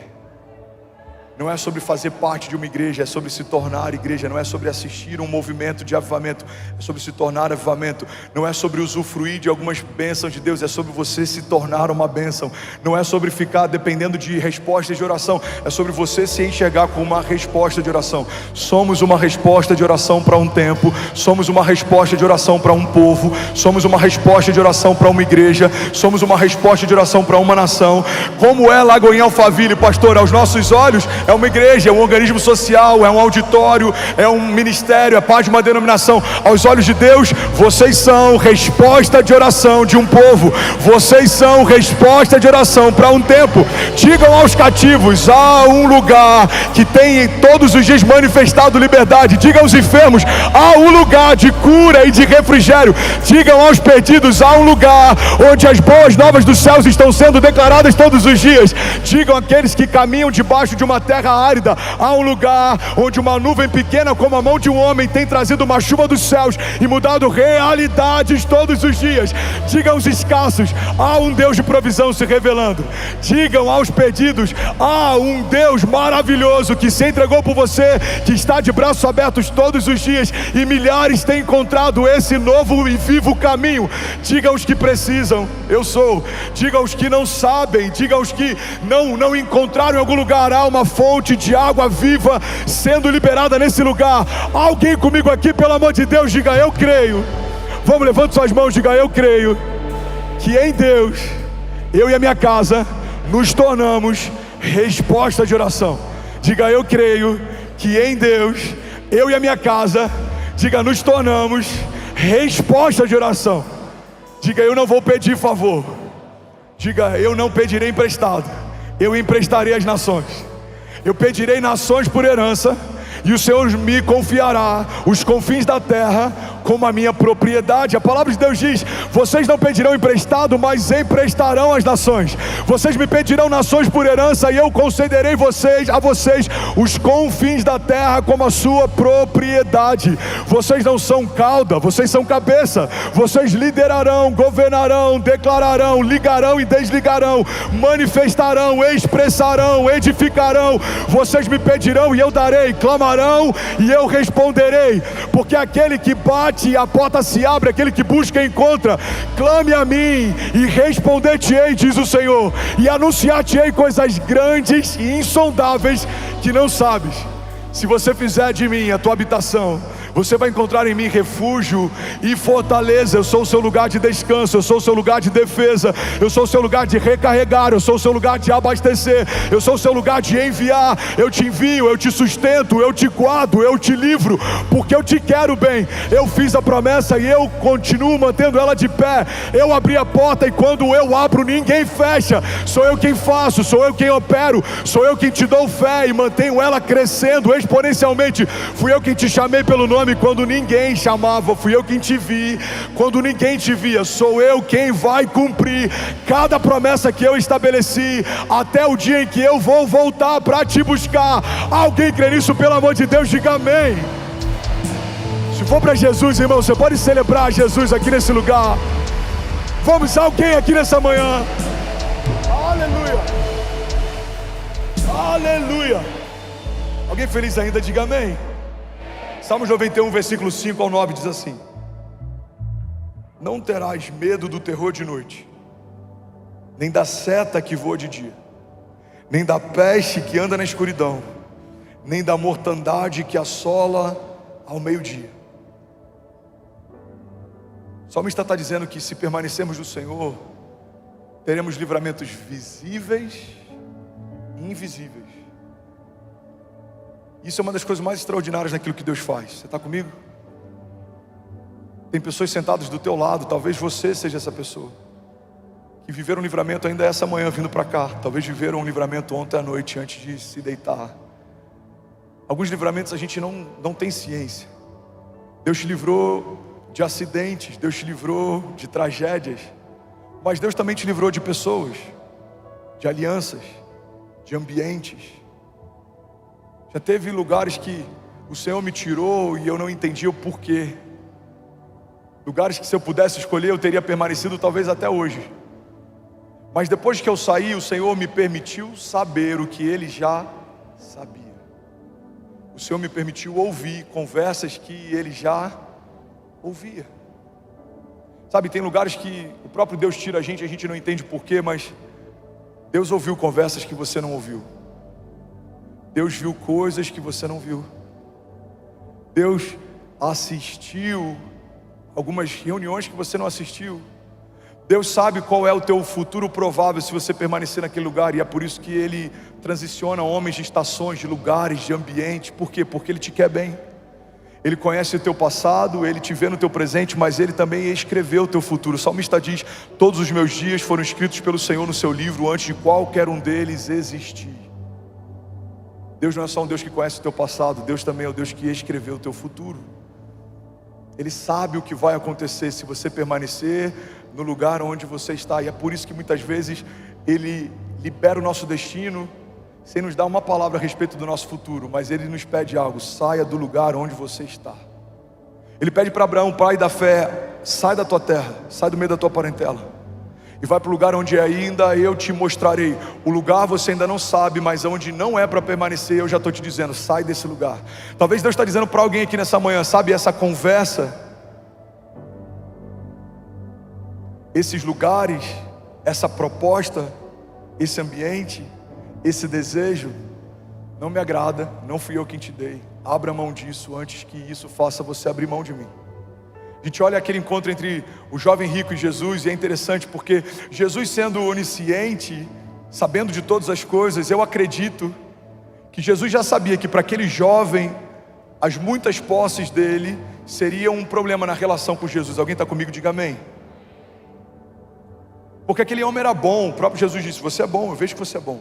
Não é sobre fazer parte de uma igreja, é sobre se tornar igreja. Não é sobre assistir um movimento de avivamento, é sobre se tornar avivamento. Não é sobre usufruir de algumas bênçãos de Deus, é sobre você se tornar uma bênção. Não é sobre ficar dependendo de respostas de oração, é sobre você se enxergar como uma resposta de oração. Somos uma resposta de oração para um tempo, somos uma resposta de oração para um povo, somos uma resposta de oração para uma igreja, somos uma resposta de oração para uma nação. Como é Lagoinha Alphaville, pastor? Aos nossos olhos é uma igreja, é um organismo social, é um auditório, é um ministério, é parte de uma denominação. Aos olhos de Deus, vocês são resposta de oração de um povo. Vocês são resposta de oração para um tempo. Digam aos cativos: há um lugar que tem todos os dias manifestado liberdade. Digam aos enfermos: há um lugar de cura e de refrigério. Digam aos perdidos: há um lugar onde as boas novas dos céus estão sendo declaradas todos os dias. Digam àqueles que caminham debaixo de uma terra árida, há um lugar onde uma nuvem pequena como a mão de um homem tem trazido uma chuva dos céus e mudado realidades todos os dias. Digam aos escassos, há um Deus de provisão se revelando. Digam aos perdidos, há um Deus maravilhoso que se entregou por você, que está de braços abertos todos os dias, e milhares têm encontrado esse novo e vivo caminho. Diga aos que precisam, eu sou. Diga aos que não sabem, diga aos que não encontraram em algum lugar, há uma fonte de água viva sendo liberada nesse lugar. Alguém comigo aqui, pelo amor de Deus, diga eu creio. Vamos, levante suas mãos, diga eu creio que em Deus, eu e a minha casa nos tornamos resposta de oração. Diga eu creio que em Deus, eu e a minha casa, diga, nos tornamos resposta de oração. Diga, eu não vou pedir favor. Diga, eu não pedirei emprestado, eu emprestarei às nações. Eu pedirei nações por herança, e o Senhor me confiará os confins da terra como a minha propriedade. A palavra de Deus diz: vocês não pedirão emprestado, mas emprestarão às nações. Vocês me pedirão nações por herança, e eu concederei a vocês os confins da terra como a sua propriedade. Vocês não são cauda, vocês são cabeça. Vocês liderarão, governarão, declararão, ligarão e desligarão, manifestarão, expressarão, edificarão. Vocês me pedirão e eu darei, clamarão e eu responderei, porque aquele que bate e a porta se abre, aquele que busca encontra. Clame a mim e responder-te-ei, diz o Senhor, e anunciar-te-ei coisas grandes e insondáveis que não sabes. Se você fizer de mim a tua habitação, você vai encontrar em mim refúgio e fortaleza. Eu sou o seu lugar de descanso, eu sou o seu lugar de defesa, eu sou o seu lugar de recarregar, eu sou o seu lugar de abastecer, eu sou o seu lugar de enviar. Eu te envio, eu te sustento, eu te guardo, eu te livro, porque eu te quero bem. Eu fiz a promessa e eu continuo mantendo ela de pé. Eu abri a porta e quando eu abro ninguém fecha. Sou eu quem faço, sou eu quem opero, sou eu quem te dou fé e mantenho ela crescendo exponencialmente. Fui eu quem te chamei pelo nome quando ninguém chamava, fui eu quem te vi quando ninguém te via. Sou eu quem vai cumprir cada promessa que eu estabeleci, até o dia em que eu vou voltar para te buscar. Alguém crê nisso, pelo amor de Deus, diga amém. Se for para Jesus, irmão, você pode celebrar Jesus aqui nesse lugar. Vamos, alguém aqui nessa manhã. Aleluia, aleluia. Alguém feliz ainda, diga amém. Salmos 91, versículo 5 ao 9 diz assim: não terás medo do terror de noite, nem da seta que voa de dia, nem da peste que anda na escuridão, nem da mortandade que assola ao meio-dia. O salmista está dizendo que se permanecermos no Senhor, teremos livramentos visíveis e invisíveis. Isso é uma das coisas mais extraordinárias naquilo que Deus faz. Você está comigo? Tem pessoas sentadas do teu lado, talvez você seja essa pessoa, que viveram um livramento ainda essa manhã vindo para cá. Talvez viveram um livramento ontem à noite antes de se deitar. Alguns livramentos a gente não tem ciência. Deus te livrou de acidentes, Deus te livrou de tragédias, mas Deus também te livrou de pessoas, de alianças, de ambientes. Já teve lugares que o Senhor me tirou e eu não entendi o porquê. Lugares que se eu pudesse escolher eu teria permanecido talvez até hoje. Mas depois que eu saí, o Senhor me permitiu saber o que Ele já sabia. O Senhor me permitiu ouvir conversas que Ele já ouvia. Sabe, tem lugares que o próprio Deus tira a gente não entende porquê, mas Deus ouviu conversas que você não ouviu. Deus viu coisas que você não viu. Deus assistiu algumas reuniões que você não assistiu. Deus sabe qual é o teu futuro provável se você permanecer naquele lugar, e é por isso que Ele transiciona homens de estações, de lugares, de ambientes. Por quê? Porque Ele te quer bem. Ele conhece o teu passado, Ele te vê no teu presente, mas Ele também escreveu o teu futuro. O salmista diz: todos os meus dias foram escritos pelo Senhor no seu livro, antes de qualquer um deles existir. Deus não é só um Deus que conhece o teu passado, Deus também é o Deus que escreveu o teu futuro. Ele sabe o que vai acontecer se você permanecer no lugar onde você está. E é por isso que muitas vezes Ele libera o nosso destino sem nos dar uma palavra a respeito do nosso futuro, mas Ele nos pede algo: saia do lugar onde você está. Ele pede para Abraão, pai da fé: sai da tua terra, sai do meio da tua parentela e vai para o lugar onde ainda eu te mostrarei. O lugar você ainda não sabe, mas onde não é para permanecer, eu já estou te dizendo: sai desse lugar. Talvez Deus está dizendo para alguém aqui nessa manhã, sabe, essa conversa, esses lugares, essa proposta, esse ambiente, esse desejo, não me agrada, não fui eu quem te dei. Abra mão disso antes que isso faça você abrir mão de mim. A gente olha aquele encontro entre o jovem rico e Jesus, e é interessante porque Jesus, sendo onisciente, sabendo de todas as coisas, eu acredito que Jesus já sabia que para aquele jovem, as muitas posses dele seriam um problema na relação com Jesus. Alguém está comigo? Diga amém. Porque aquele homem era bom. O próprio Jesus disse: você é bom, eu vejo que você é bom,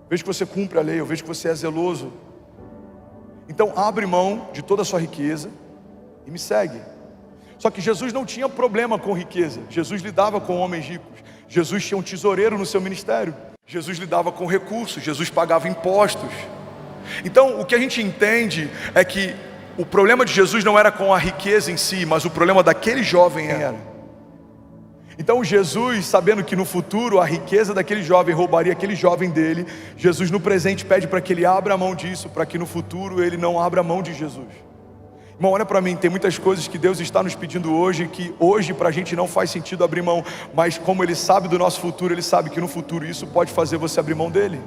vejo que você cumpre a lei, eu vejo que você é zeloso. Então abre mão de toda a sua riqueza e me segue. Só que Jesus não tinha problema com riqueza. Jesus lidava com homens ricos. Jesus tinha um tesoureiro no seu ministério. Jesus lidava com recursos. Jesus pagava impostos. Então o que a gente entende é que o problema de Jesus não era com a riqueza em si, mas o problema daquele jovem era. Então Jesus, sabendo que no futuro a riqueza daquele jovem roubaria aquele jovem dele, Jesus no presente pede para que ele abra a mão disso, para que no futuro ele não abra a mão de Jesus. Irmão, olha para mim, tem muitas coisas que Deus está nos pedindo hoje, que hoje para a gente não faz sentido abrir mão, mas como Ele sabe do nosso futuro, Ele sabe que no futuro isso pode fazer você abrir mão dele.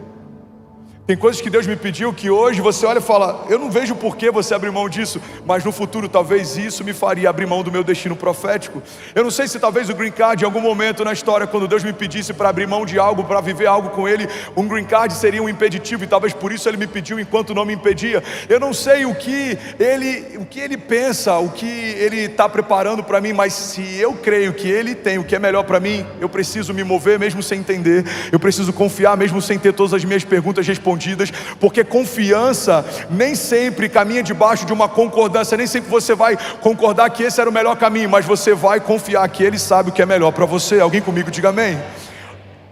Tem coisas que Deus me pediu que hoje você olha e fala: eu não vejo por que você abrir mão disso, mas no futuro talvez isso me faria abrir mão do meu destino profético. Eu não sei se talvez o green card, em algum momento na história, quando Deus me pedisse para abrir mão de algo, para viver algo com Ele, um green card seria um impeditivo, e talvez por isso Ele me pediu enquanto não me impedia. Eu não sei o que Ele pensa, o que Ele está preparando para mim, mas se eu creio que Ele tem o que é melhor para mim, eu preciso me mover mesmo sem entender, eu preciso confiar mesmo sem ter todas as minhas perguntas respondidas, porque confiança nem sempre caminha debaixo de uma concordância. Nem sempre você vai concordar que esse era o melhor caminho, mas você vai confiar que Ele sabe o que é melhor para você. Alguém comigo? Diga amém.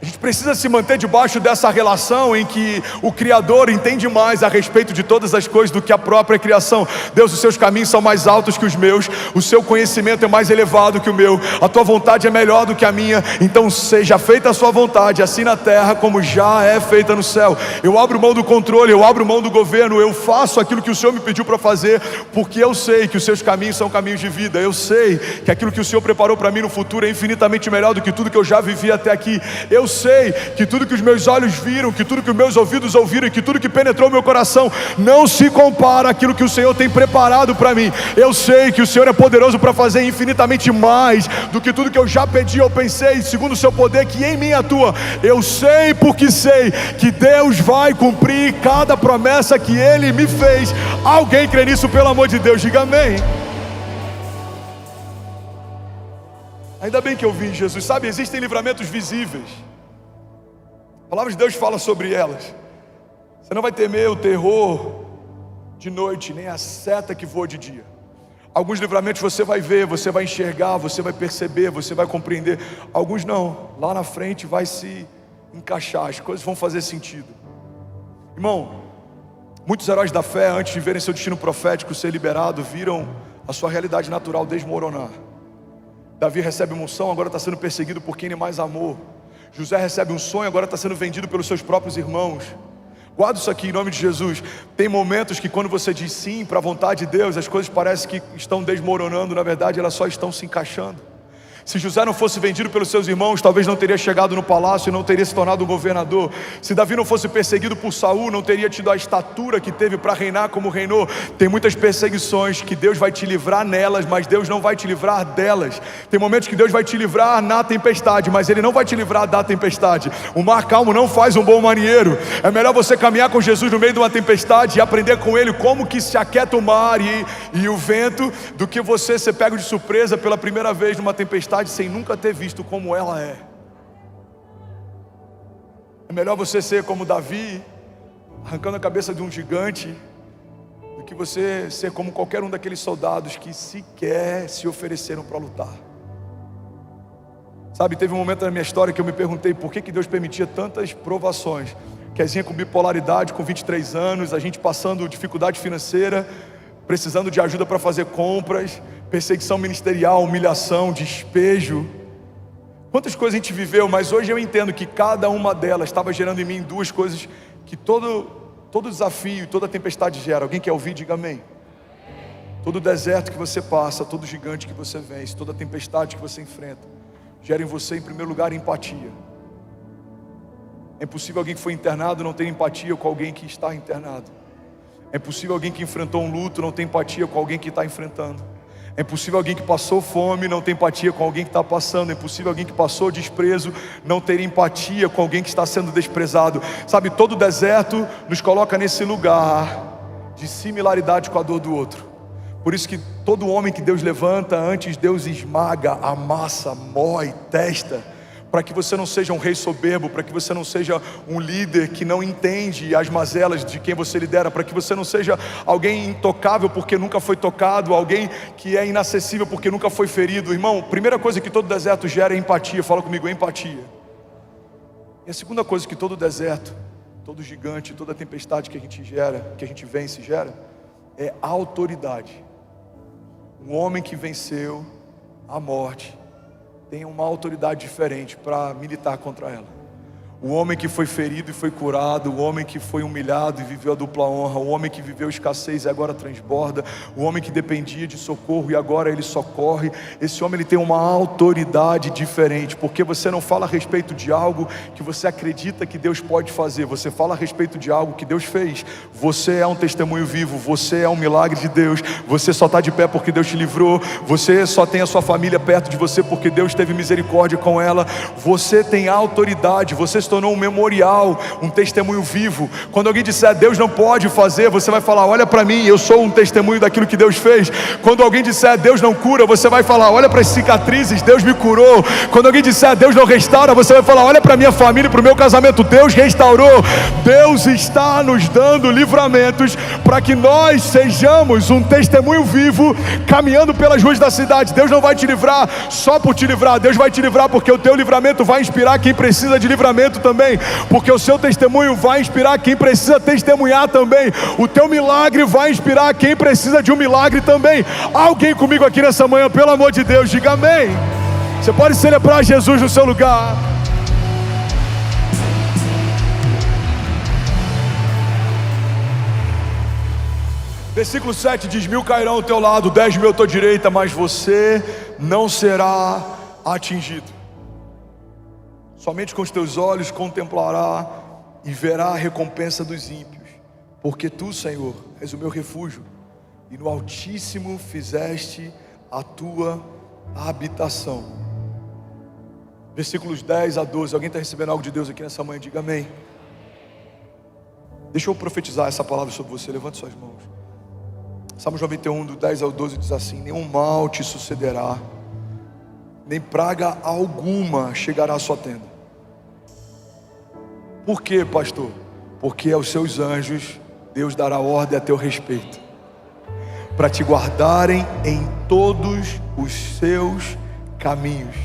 A gente precisa se manter debaixo dessa relação em que o Criador entende mais a respeito de todas as coisas do que a própria criação. Deus, os seus caminhos são mais altos que os meus, o seu conhecimento é mais elevado que o meu, a tua vontade é melhor do que a minha, então seja feita a sua vontade, assim na terra como já é feita no céu. Eu abro mão do controle, eu abro mão do governo, eu faço aquilo que o Senhor me pediu para fazer, porque eu sei que os seus caminhos são caminhos de vida. Eu sei que aquilo que o Senhor preparou para mim no futuro é infinitamente melhor do que tudo que eu já vivi até aqui. Eu sei que tudo que os meus olhos viram, que tudo que os meus ouvidos ouviram, e que tudo que penetrou meu coração não se compara àquilo que o Senhor tem preparado para mim. Eu sei que o Senhor é poderoso para fazer infinitamente mais do que tudo que eu já pedi ou pensei, segundo o seu poder que em mim atua. Eu sei, porque sei que Deus vai cumprir cada promessa que Ele me fez. Alguém crê nisso, pelo amor de Deus? Diga amém. Ainda bem que eu vi Jesus. Sabe, existem livramentos visíveis. A palavra de Deus fala sobre elas. Você não vai temer o terror de noite, nem a seta que voa de dia. Alguns livramentos você vai ver, você vai enxergar, você vai perceber, você vai compreender. Alguns não, lá na frente vai se encaixar, as coisas vão fazer sentido. Irmão, muitos heróis da fé, antes de verem seu destino profético ser liberado, viram a sua realidade natural desmoronar. Davi recebe uma unção, agora está sendo perseguido por quem ele mais amou. José recebe um sonho, agora está sendo vendido pelos seus próprios irmãos. Guarda isso aqui em nome de Jesus. Tem momentos que quando você diz sim para a vontade de Deus, as coisas parecem que estão desmoronando, na verdade elas só estão se encaixando. Se José não fosse vendido pelos seus irmãos, talvez não teria chegado no palácio e não teria se tornado um governador. Se Davi não fosse perseguido por Saul, não teria tido a estatura que teve para reinar como reinou. Tem muitas perseguições que Deus vai te livrar nelas, mas Deus não vai te livrar delas. Tem momentos que Deus vai te livrar na tempestade, mas Ele não vai te livrar da tempestade. O mar calmo não faz um bom marinheiro. É melhor você caminhar com Jesus no meio de uma tempestade e aprender com Ele como que se aquieta o mar e o vento, do que você ser pego de surpresa pela primeira vez numa tempestade sem nunca ter visto como ela é. É melhor você ser como Davi, arrancando a cabeça de um gigante, do que você ser como qualquer um daqueles soldados que sequer se ofereceram para lutar. Sabe, teve um momento na minha história que eu me perguntei por que Deus permitia tantas provações. Kezinha com bipolaridade, com 23 anos, a gente passando dificuldade financeira, precisando de ajuda para fazer compras, perseguição ministerial, humilhação, despejo. Quantas coisas a gente viveu, mas hoje eu entendo que cada uma delas estava gerando em mim duas coisas que todo desafio, toda tempestade gera. Alguém quer ouvir? Diga amém. Todo deserto que você passa, todo gigante que você vence, toda tempestade que você enfrenta, gera em você, em primeiro lugar, empatia. É impossível alguém que foi internado não ter empatia com alguém que está internado. É impossível alguém que enfrentou um luto não ter empatia com alguém que está enfrentando. É impossível alguém que passou fome não ter empatia com alguém que está passando. É impossível alguém que passou desprezo não ter empatia com alguém que está sendo desprezado. Sabe, todo deserto nos coloca nesse lugar de similaridade com a dor do outro. Por isso que todo homem que Deus levanta, antes Deus esmaga, amassa, mói, testa, para que você não seja um rei soberbo, para que você não seja um líder que não entende as mazelas de quem você lidera, para que você não seja alguém intocável porque nunca foi tocado, alguém que é inacessível porque nunca foi ferido. Irmão, primeira coisa que todo deserto gera é empatia. Fala comigo, empatia. E a segunda coisa que todo deserto, todo gigante, toda tempestade que a gente gera, que a gente vence gera, é autoridade. Um homem que venceu a morte tem uma autoridade diferente para militar contra ela. O homem que foi ferido e foi curado, o homem que foi humilhado e viveu a dupla honra, o homem que viveu escassez e agora transborda, o homem que dependia de socorro e agora ele socorre. Esse homem ele tem uma autoridade diferente, porque você não fala a respeito de algo que você acredita que Deus pode fazer, você fala a respeito de algo que Deus fez. Você é um testemunho vivo, você é um milagre de Deus, você só está de pé porque Deus te livrou, você só tem a sua família perto de você porque Deus teve misericórdia com ela. Você tem autoridade, você se tornou um memorial, um testemunho vivo. Quando alguém disser Deus não pode fazer, você vai falar, olha para mim, eu sou um testemunho daquilo que Deus fez. Quando alguém disser Deus não cura, você vai falar, olha para as cicatrizes, Deus me curou. Quando alguém disser Deus não restaura, você vai falar, olha para minha família, para o meu casamento, Deus restaurou. Deus está nos dando livramentos para que nós sejamos um testemunho vivo, caminhando pelas ruas da cidade. Deus não vai te livrar só por te livrar, Deus vai te livrar porque o teu livramento vai inspirar quem precisa de livramento também, porque o seu testemunho vai inspirar quem precisa testemunhar também. O teu milagre vai inspirar quem precisa de um milagre também. Alguém comigo aqui nessa manhã, pelo amor de Deus, diga amém. Você pode celebrar Jesus no seu lugar. Versículo 7 diz, 1000 cairão ao teu lado, 10.000 à tua direita, mas você não será atingido. Somente com os teus olhos contemplará e verá a recompensa dos ímpios, porque tu, Senhor, és o meu refúgio, e no Altíssimo fizeste a tua habitação. Versículos 10 a 12, alguém está recebendo algo de Deus aqui nessa manhã? Diga amém. Deixa eu profetizar essa palavra sobre você, levante suas mãos. Salmos 91, do 10 ao 12 diz assim, nenhum mal te sucederá, nem praga alguma chegará à sua tenda. Por quê, pastor? Porque aos seus anjos Deus dará ordem a teu respeito, para te guardarem em todos os seus caminhos.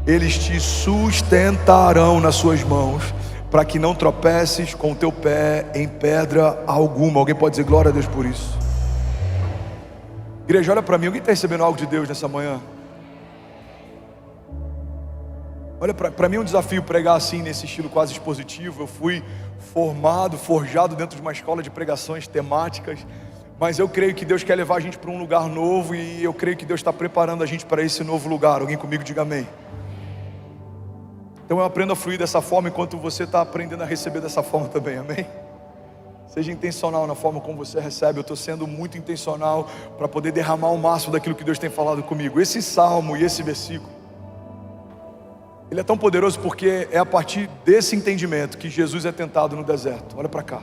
Eles te sustentarão nas suas mãos, para que não tropeces com o teu pé em pedra alguma. Alguém pode dizer glória a Deus por isso? Igreja, olha para mim, alguém está recebendo algo de Deus nessa manhã? Olha, para mim é um desafio pregar assim, nesse estilo quase expositivo. Eu fui forjado dentro de uma escola de pregações temáticas, mas eu creio que Deus quer levar a gente para um lugar novo, e eu creio que Deus está preparando a gente para esse novo lugar. Alguém comigo diga amém. Então eu aprendo a fluir dessa forma, enquanto você está aprendendo a receber dessa forma também, amém? Seja intencional na forma como você recebe. Eu estou sendo muito intencional para poder derramar o máximo daquilo que Deus tem falado comigo. Esse salmo e esse versículo, ele é tão poderoso porque é a partir desse entendimento que Jesus é tentado no deserto. Olha para cá.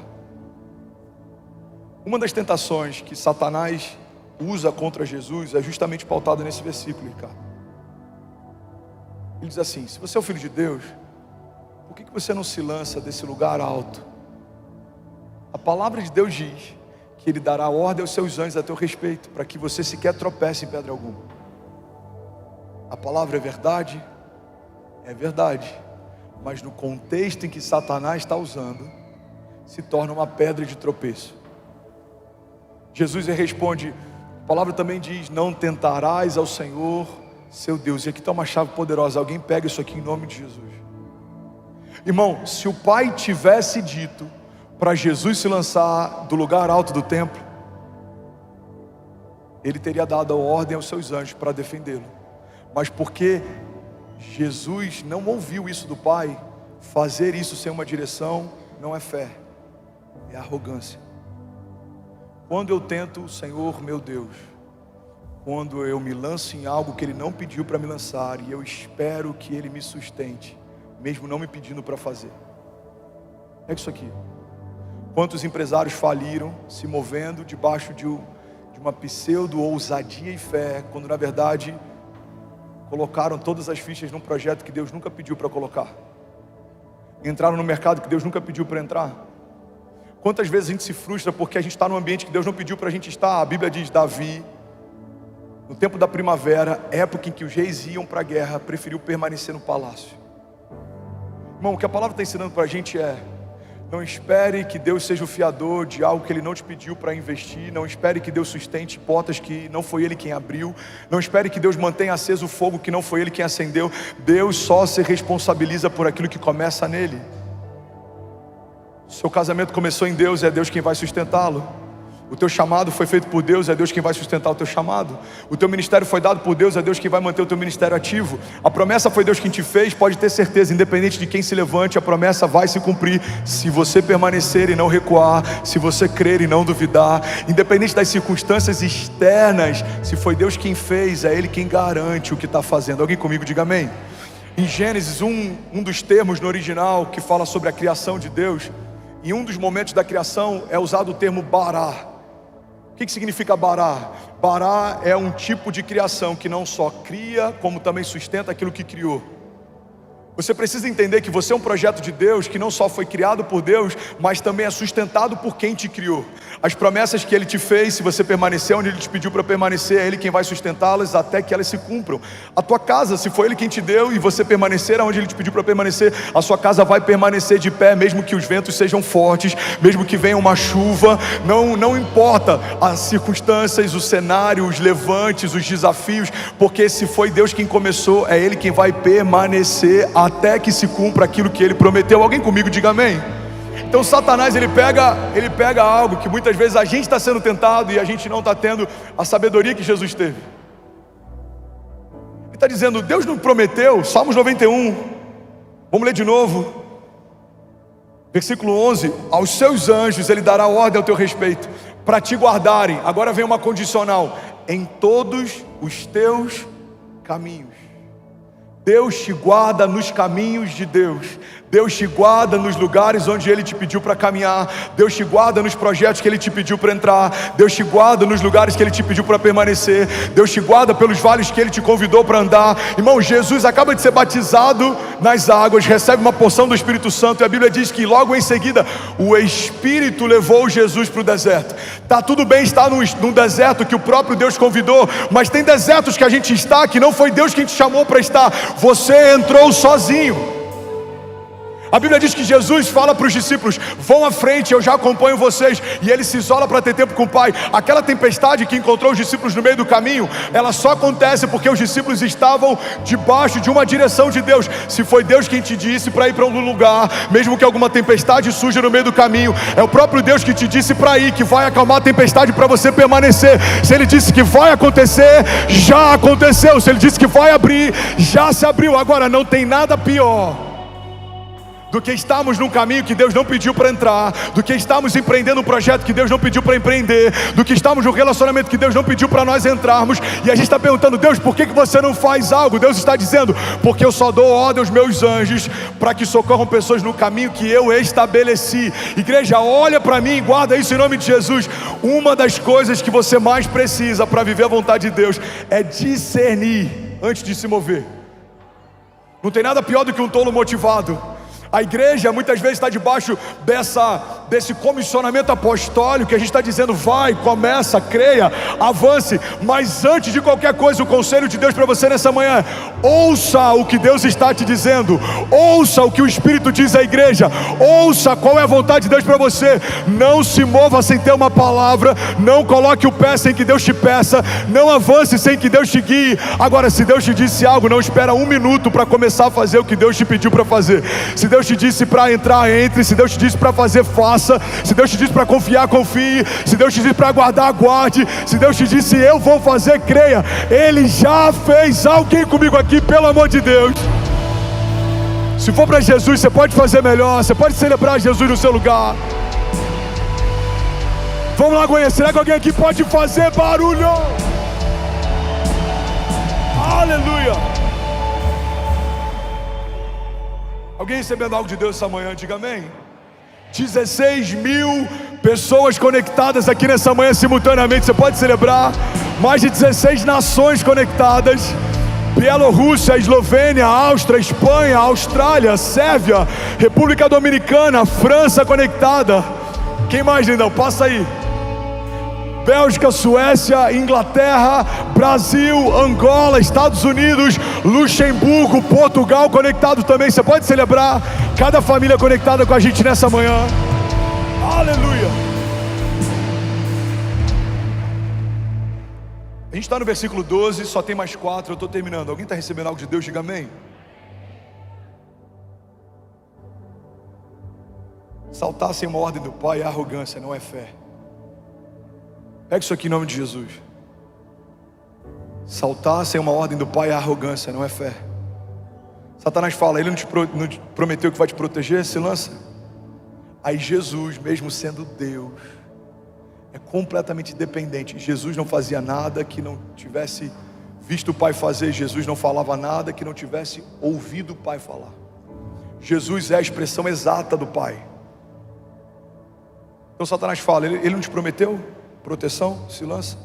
Uma das tentações que Satanás usa contra Jesus é justamente pautada nesse versículo, Ricardo. Ele diz assim, se você é o filho de Deus, por que você não se lança desse lugar alto? A palavra de Deus diz que Ele dará ordem aos seus anjos a teu respeito, para que você sequer tropece em pedra alguma. A palavra é verdade, mas no contexto em que Satanás está usando, se torna uma pedra de tropeço. Jesus responde, a palavra também diz, não tentarás ao Senhor, seu Deus. E aqui está uma chave poderosa, alguém pega isso aqui em nome de Jesus. Irmão, se o Pai tivesse dito para Jesus se lançar do lugar alto do templo, Ele teria dado a ordem aos seus anjos para defendê-lo. Mas porque Jesus não ouviu isso do Pai, fazer isso sem uma direção não é fé, é arrogância. Quando eu tento, Senhor meu Deus, quando eu me lanço em algo que Ele não pediu para me lançar, e eu espero que Ele me sustente, mesmo não me pedindo para fazer. É isso aqui. Quantos empresários faliram se movendo debaixo de uma pseudo-ousadia e fé, quando na verdade colocaram todas as fichas num projeto que Deus nunca pediu para colocar, entraram no mercado que Deus nunca pediu para entrar. Quantas vezes a gente se frustra porque a gente está num ambiente que Deus não pediu para a gente estar. A Bíblia diz, Davi, no tempo da primavera, época em que os reis iam para a guerra, preferiu permanecer no palácio. Irmão, o que a palavra está ensinando para a gente é, não espere que Deus seja o fiador de algo que Ele não te pediu para investir. Não espere que Deus sustente portas que não foi Ele quem abriu. Não espere que Deus mantenha aceso o fogo que não foi Ele quem acendeu. Deus só se responsabiliza por aquilo que começa nele. Seu casamento começou em Deus, é Deus quem vai sustentá-lo. O teu chamado foi feito por Deus, é Deus quem vai sustentar o teu chamado. O teu ministério foi dado por Deus, é Deus quem vai manter o teu ministério ativo. A promessa foi Deus quem te fez, pode ter certeza, independente de quem se levante, a promessa vai se cumprir, se você permanecer e não recuar, se você crer e não duvidar, independente das circunstâncias externas. Se foi Deus quem fez, é Ele quem garante o que está fazendo. Alguém comigo diga amém. Em Gênesis, um dos termos no original que fala sobre a criação de Deus, em um dos momentos da criação é usado o termo bará. O que significa bará? Bará é um tipo de criação que não só cria, como também sustenta aquilo que criou. Você precisa entender que você é um projeto de Deus que não só foi criado por Deus, mas também é sustentado por quem te criou. As promessas que Ele te fez, se você permanecer onde Ele te pediu para permanecer, é Ele quem vai sustentá-las até que elas se cumpram. A tua casa, se foi Ele quem te deu e você permanecer onde Ele te pediu para permanecer, a sua casa vai permanecer de pé, mesmo que os ventos sejam fortes, mesmo que venha uma chuva, não importa as circunstâncias, o cenário, os levantes, os desafios, porque se foi Deus quem começou, é Ele quem vai permanecer até que se cumpra aquilo que Ele prometeu. Alguém comigo diga amém. Então Satanás ele pega algo que muitas vezes a gente está sendo tentado e a gente não está tendo a sabedoria que Jesus teve. Ele está dizendo, Deus não prometeu, Salmos 91, vamos ler de novo, versículo 11, aos seus anjos Ele dará ordem ao teu respeito, para te guardarem, agora vem uma condicional, em todos os teus caminhos. Deus te guarda nos caminhos de Deus. Deus te guarda nos lugares onde Ele te pediu para caminhar. Deus te guarda nos projetos que Ele te pediu para entrar. Deus te guarda nos lugares que Ele te pediu para permanecer. Deus te guarda pelos vales que Ele te convidou para andar. Irmão, Jesus acaba de ser batizado nas águas, recebe uma porção do Espírito Santo, e a Bíblia diz que logo em seguida o Espírito levou Jesus para o deserto. Tá tudo bem estar num deserto que o próprio Deus convidou, mas tem desertos que a gente está que não foi Deus quem te chamou para estar. Você entrou sozinho. A Bíblia diz que Jesus fala para os discípulos, vão à frente, eu já acompanho vocês. E Ele se isola para ter tempo com o Pai. Aquela tempestade que encontrou os discípulos no meio do caminho, ela só acontece porque os discípulos estavam debaixo de uma direção de Deus. Se foi Deus quem te disse para ir para um lugar, mesmo que alguma tempestade surja no meio do caminho, é o próprio Deus que te disse para ir, que vai acalmar a tempestade para você permanecer. Se Ele disse que vai acontecer, já aconteceu. Se Ele disse que vai abrir, já se abriu. Agora, não tem nada pior do que estarmos num caminho que Deus não pediu para entrar, do que estarmos empreendendo um projeto que Deus não pediu para empreender, do que estarmos num relacionamento que Deus não pediu para nós entrarmos, e a gente está perguntando, Deus, por que você não faz algo? Deus está dizendo, porque eu só dou ordem aos meus anjos para que socorram pessoas no caminho que eu estabeleci. Igreja, olha para mim e guarda isso em nome de Jesus. Uma das coisas que você mais precisa para viver a vontade de Deus é discernir antes de se mover. Não tem nada pior do que um tolo motivado. A igreja muitas vezes está debaixo desse comissionamento apostólico, que a gente está dizendo: vai, começa, creia, avance. Mas antes de qualquer coisa, o conselho de Deus para você nessa manhã: ouça o que Deus está te dizendo, ouça o que o Espírito diz à igreja, ouça qual é a vontade de Deus para você. Não se mova sem ter uma palavra, não coloque o pé sem que Deus te peça, não avance sem que Deus te guie. Agora, se Deus te disse algo, não espera um minuto para começar a fazer o que Deus te pediu para fazer. Se Deus te disse para entrar, entre. Se Deus te disse para fazer, faça. Se Deus te disse para confiar, confie. Se Deus te disse para aguardar, aguarde. Se Deus te disse: eu vou fazer, creia. Ele já fez. Alguém comigo aqui, pelo amor de Deus. Se for para Jesus, você pode fazer melhor. Você pode celebrar Jesus no seu lugar. Vamos lá, Goiânia. Será que alguém aqui pode fazer barulho? Aleluia. Alguém recebendo algo de Deus essa manhã, diga amém. 16 mil pessoas conectadas aqui nessa manhã simultaneamente. Você pode celebrar. Mais de 16 nações conectadas: Bielorrússia, Eslovênia, Áustria, Espanha, Austrália, Sérvia, República Dominicana, França conectada. Quem mais, lindão? Passa aí. Bélgica, Suécia, Inglaterra, Brasil, Angola, Estados Unidos, Luxemburgo, Portugal conectado também. Você pode celebrar. Cada família conectada com a gente nessa manhã. Aleluia. A gente está no versículo 12, só tem mais 4, eu estou terminando. Alguém está recebendo algo de Deus? Diga amém. Saltar sem uma ordem do Pai é arrogância, não é fé. Pega isso aqui em nome de Jesus. Saltar sem uma ordem do Pai é arrogância, não é fé. Satanás fala: ele não te prometeu que vai te proteger? Se lança. Aí Jesus, mesmo sendo Deus, é completamente dependente. Jesus não fazia nada que não tivesse visto o Pai fazer. Jesus não falava nada que não tivesse ouvido o Pai falar. Jesus é a expressão exata do Pai. Então Satanás fala: ele não te prometeu proteção? Se lança.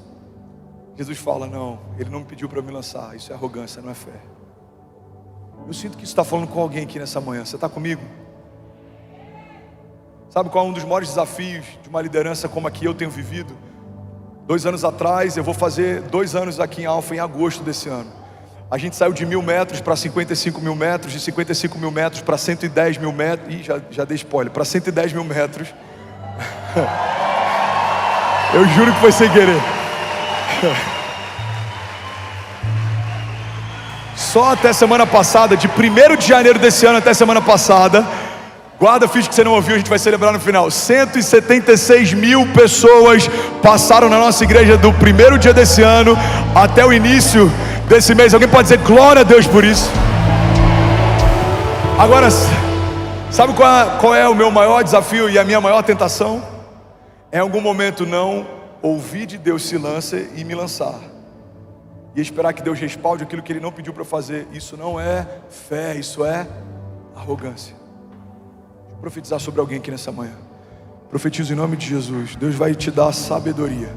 Jesus fala: não, ele não me pediu para me lançar. Isso é arrogância, não é fé. Eu sinto que isso está falando com alguém aqui nessa manhã. Você está comigo? Sabe qual é um dos maiores desafios de uma liderança como a que eu tenho vivido? 2 anos atrás, eu vou fazer 2 anos aqui em Alfa em agosto desse ano. A gente saiu de 1.000 metros para 55 mil metros, de 55 mil metros para 110 mil metros. Ih, já dei spoiler, para 110 mil metros. Eu juro que foi sem querer. Só até semana passada, de 1º de janeiro desse ano até semana passada, guarda a ficha que você não ouviu, a gente vai celebrar no final. 176 mil pessoas passaram na nossa igreja do 1º dia desse ano até o início desse mês. Alguém pode dizer glória a Deus por isso? Agora, sabe qual é o meu maior desafio e a minha maior tentação? Em algum momento não ouvir de Deus: se lança, e me lançar, e esperar que Deus respalde aquilo que Ele não pediu para fazer. Isso não é fé, isso é arrogância. Vou profetizar sobre alguém aqui nessa manhã. Profetizo em nome de Jesus. Deus vai te dar sabedoria,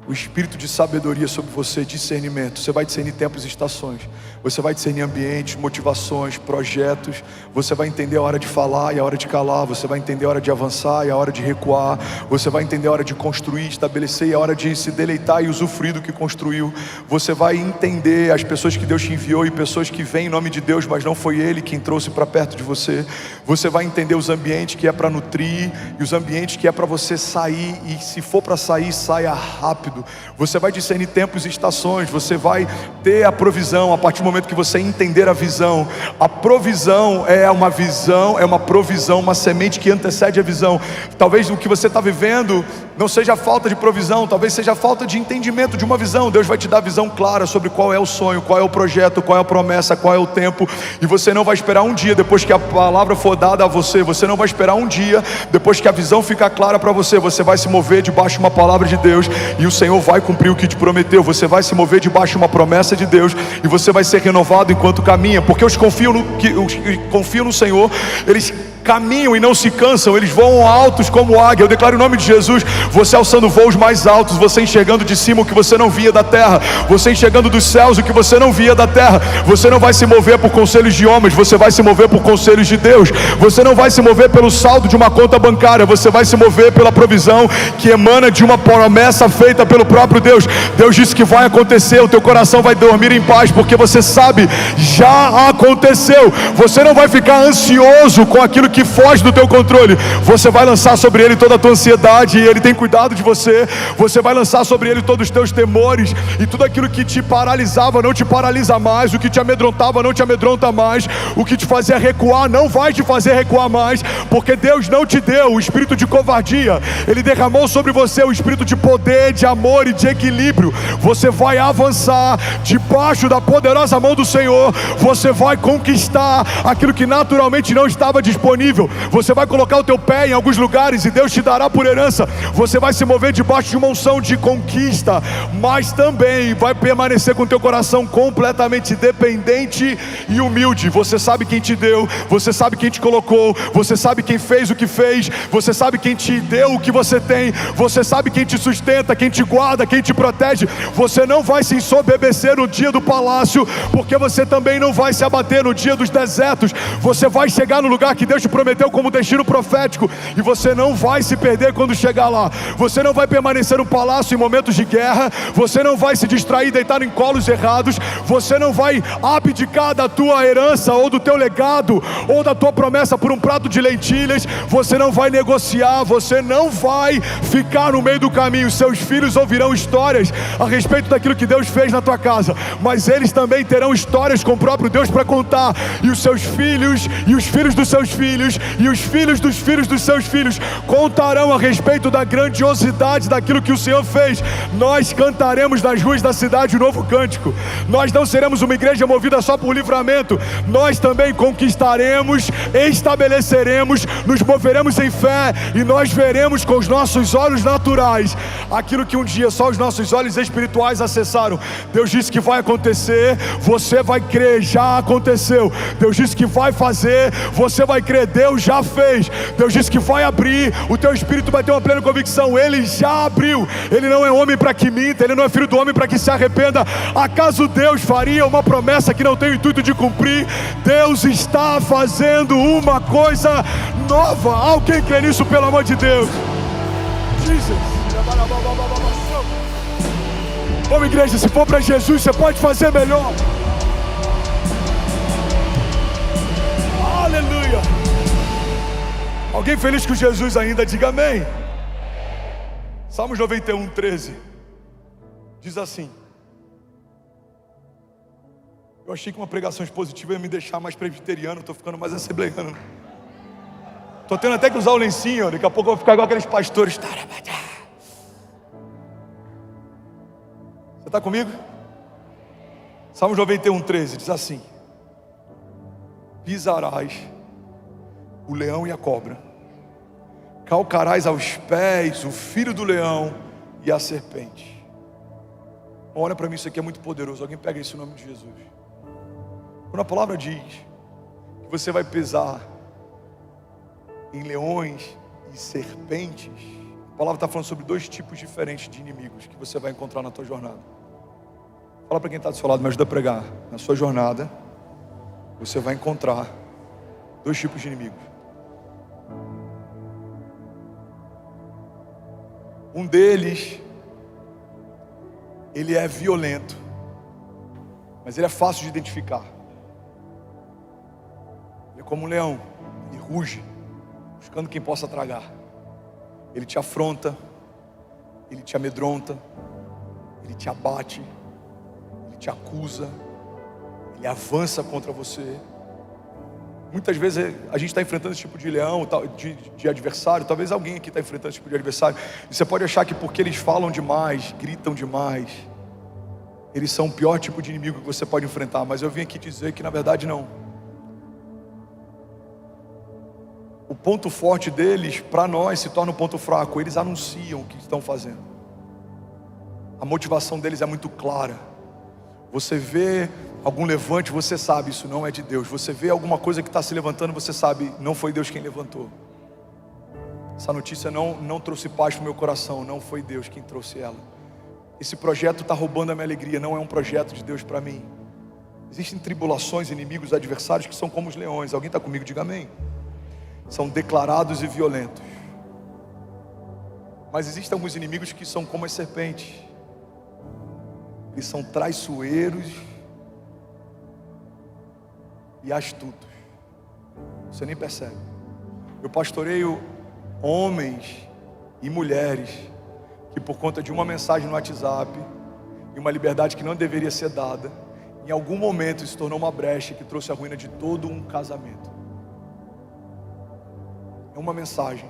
o espírito de sabedoria sobre você, discernimento. Você vai discernir tempos e estações. Você vai discernir ambientes, motivações, projetos. Você vai entender a hora de falar e a hora de calar. Você vai entender a hora de avançar e a hora de recuar. Você vai entender a hora de construir, estabelecer e a hora de se deleitar e usufruir do que construiu. Você vai entender as pessoas que Deus te enviou e pessoas que vêm em nome de Deus, mas não foi Ele quem trouxe para perto de você. Você vai entender os ambientes que é para nutrir e os ambientes que é para você sair, e se for para sair, saia rápido. Você vai discernir tempos e estações. Você vai ter a provisão a partir do momento que você entender a visão. A provisão é uma visão, é uma provisão, uma semente que antecede a visão. Talvez o que você está vivendo não seja falta de provisão, talvez seja falta de entendimento de uma visão. Deus vai te dar visão clara sobre qual é o sonho, qual é o projeto, qual é a promessa, qual é o tempo. E você não vai esperar um dia depois que a palavra for dada a você. Você não vai esperar um dia depois que a visão ficar clara para você. Você vai se mover debaixo de uma palavra de Deus, e o Senhor vai cumprir o que te prometeu. Você vai se mover debaixo de uma promessa de Deus, e você vai ser renovado enquanto caminha. Porque os que confiam no Senhor, eles caminham e não se cansam, eles voam altos como águia. Eu declaro em nome de Jesus, você alçando voos mais altos, você enxergando de cima o que você não via da terra, você enxergando dos céus o que você não via da terra. Você não vai se mover por conselhos de homens, você vai se mover por conselhos de Deus. Você não vai se mover pelo saldo de uma conta bancária, você vai se mover pela provisão que emana de uma promessa feita pelo próprio Deus. Deus disse que vai acontecer, o teu coração vai dormir em paz, porque você sabe, já aconteceu. Você não vai ficar ansioso com aquilo que foge do teu controle, você vai lançar sobre ele toda a tua ansiedade, e ele tem cuidado de você. Você vai lançar sobre ele todos os teus temores, e tudo aquilo que te paralisava não te paralisa mais, o que te amedrontava não te amedronta mais, o que te fazia recuar não vai te fazer recuar mais, porque Deus não te deu o espírito de covardia, ele derramou sobre você o espírito de poder, de amor e de equilíbrio. Você vai avançar debaixo da poderosa mão do Senhor, você vai conquistar aquilo que naturalmente não estava disponível. Você vai colocar o teu pé em alguns lugares e Deus te dará por herança. Você vai se mover debaixo de uma unção de conquista, mas também vai permanecer com o teu coração completamente dependente e humilde. Você sabe quem te deu, você sabe quem te colocou, você sabe quem fez o que fez, você sabe quem te deu o que você tem, você sabe quem te sustenta, quem te guarda, quem te protege. Você não vai se ensoberbecer no dia do palácio, porque você também não vai se abater no dia dos desertos. Você vai chegar no lugar que Deus te prometeu como destino profético, e você não vai se perder quando chegar lá. Você não vai permanecer no palácio em momentos de guerra, você não vai se distrair deitado em colos errados, você não vai abdicar da tua herança ou do teu legado ou da tua promessa por um prato de lentilhas. Você não vai negociar, você não vai ficar no meio do caminho. Seus filhos ouvirão histórias a respeito daquilo que Deus fez na tua casa, mas eles também terão histórias com o próprio Deus para contar, e os seus filhos, e os filhos dos seus filhos, e os filhos dos seus filhos contarão a respeito da grandiosidade daquilo que o Senhor fez. Nós cantaremos nas ruas da cidade um novo cântico. Nós não seremos uma igreja movida só por livramento, nós também conquistaremos, estabeleceremos, nos moveremos em fé, e nós veremos com os nossos olhos naturais aquilo que um dia só os nossos olhos espirituais acessaram. Deus disse que vai acontecer, você vai crer, já aconteceu. Deus disse que vai fazer, você vai crer, Deus já fez. Deus disse que vai abrir, o teu espírito vai ter uma plena convicção, ele já abriu. Ele não é homem para que minta, ele não é filho do homem para que se arrependa. Acaso Deus faria uma promessa que não tem o intuito de cumprir? Deus está fazendo uma coisa nova. Alguém crê nisso, pelo amor de Deus? Jesus. Vamos, igreja, se for para Jesus, você pode fazer melhor. Aleluia. Alguém feliz com Jesus ainda, diga amém. Salmos 91, 13 diz assim: eu achei que uma pregação expositiva ia me deixar mais presbiteriano, estou ficando mais assembleiano. Estou tendo até que usar o lencinho, daqui a pouco eu vou ficar igual aqueles pastores. Você está comigo? Salmos 91, 13 diz assim: pisarás o leão e a cobra, calcarás aos pés o filho do leão e a serpente. Olha para mim, isso aqui é muito poderoso. Alguém pega isso em nome de Jesus. Quando a palavra diz que você vai pisar em leões e serpentes, a palavra está falando sobre dois tipos diferentes de inimigos que você vai encontrar na tua jornada. Fala para quem está do seu lado, me ajuda a pregar. Na sua jornada, você vai encontrar dois tipos de inimigos. Um deles, ele é violento, mas ele é fácil de identificar. Ele é como um leão, ele ruge, buscando quem possa tragar. Ele te afronta, ele te amedronta, ele te abate, ele te acusa, ele avança contra você. Muitas vezes a gente está enfrentando esse tipo de leão, de adversário. Talvez alguém aqui está enfrentando esse tipo de adversário, e você pode achar que porque eles falam demais, gritam demais, eles são o pior tipo de inimigo que você pode enfrentar. Mas eu vim aqui dizer que na verdade não. O ponto forte deles, para nós, se torna um ponto fraco. Eles anunciam o que estão fazendo. A motivação deles é muito clara. Você vê algum levante, você sabe, isso não é de Deus. Você vê alguma coisa que está se levantando, você sabe, não foi Deus quem levantou. Essa notícia não trouxe paz para o meu coração, não foi Deus quem trouxe ela. Esse projeto está roubando a minha alegria, não é um projeto de Deus para mim. Existem tribulações, inimigos, adversários que são como os leões. Alguém está comigo? Diga amém. São declarados e violentos. Mas existem alguns inimigos que são como as serpentes. Eles são traiçoeiros e astutos. Você nem percebe. Eu pastoreio homens e mulheres que, por conta de uma mensagem no WhatsApp e uma liberdade que não deveria ser dada, em algum momento se tornou uma brecha que trouxe a ruína de todo um casamento. É uma mensagem,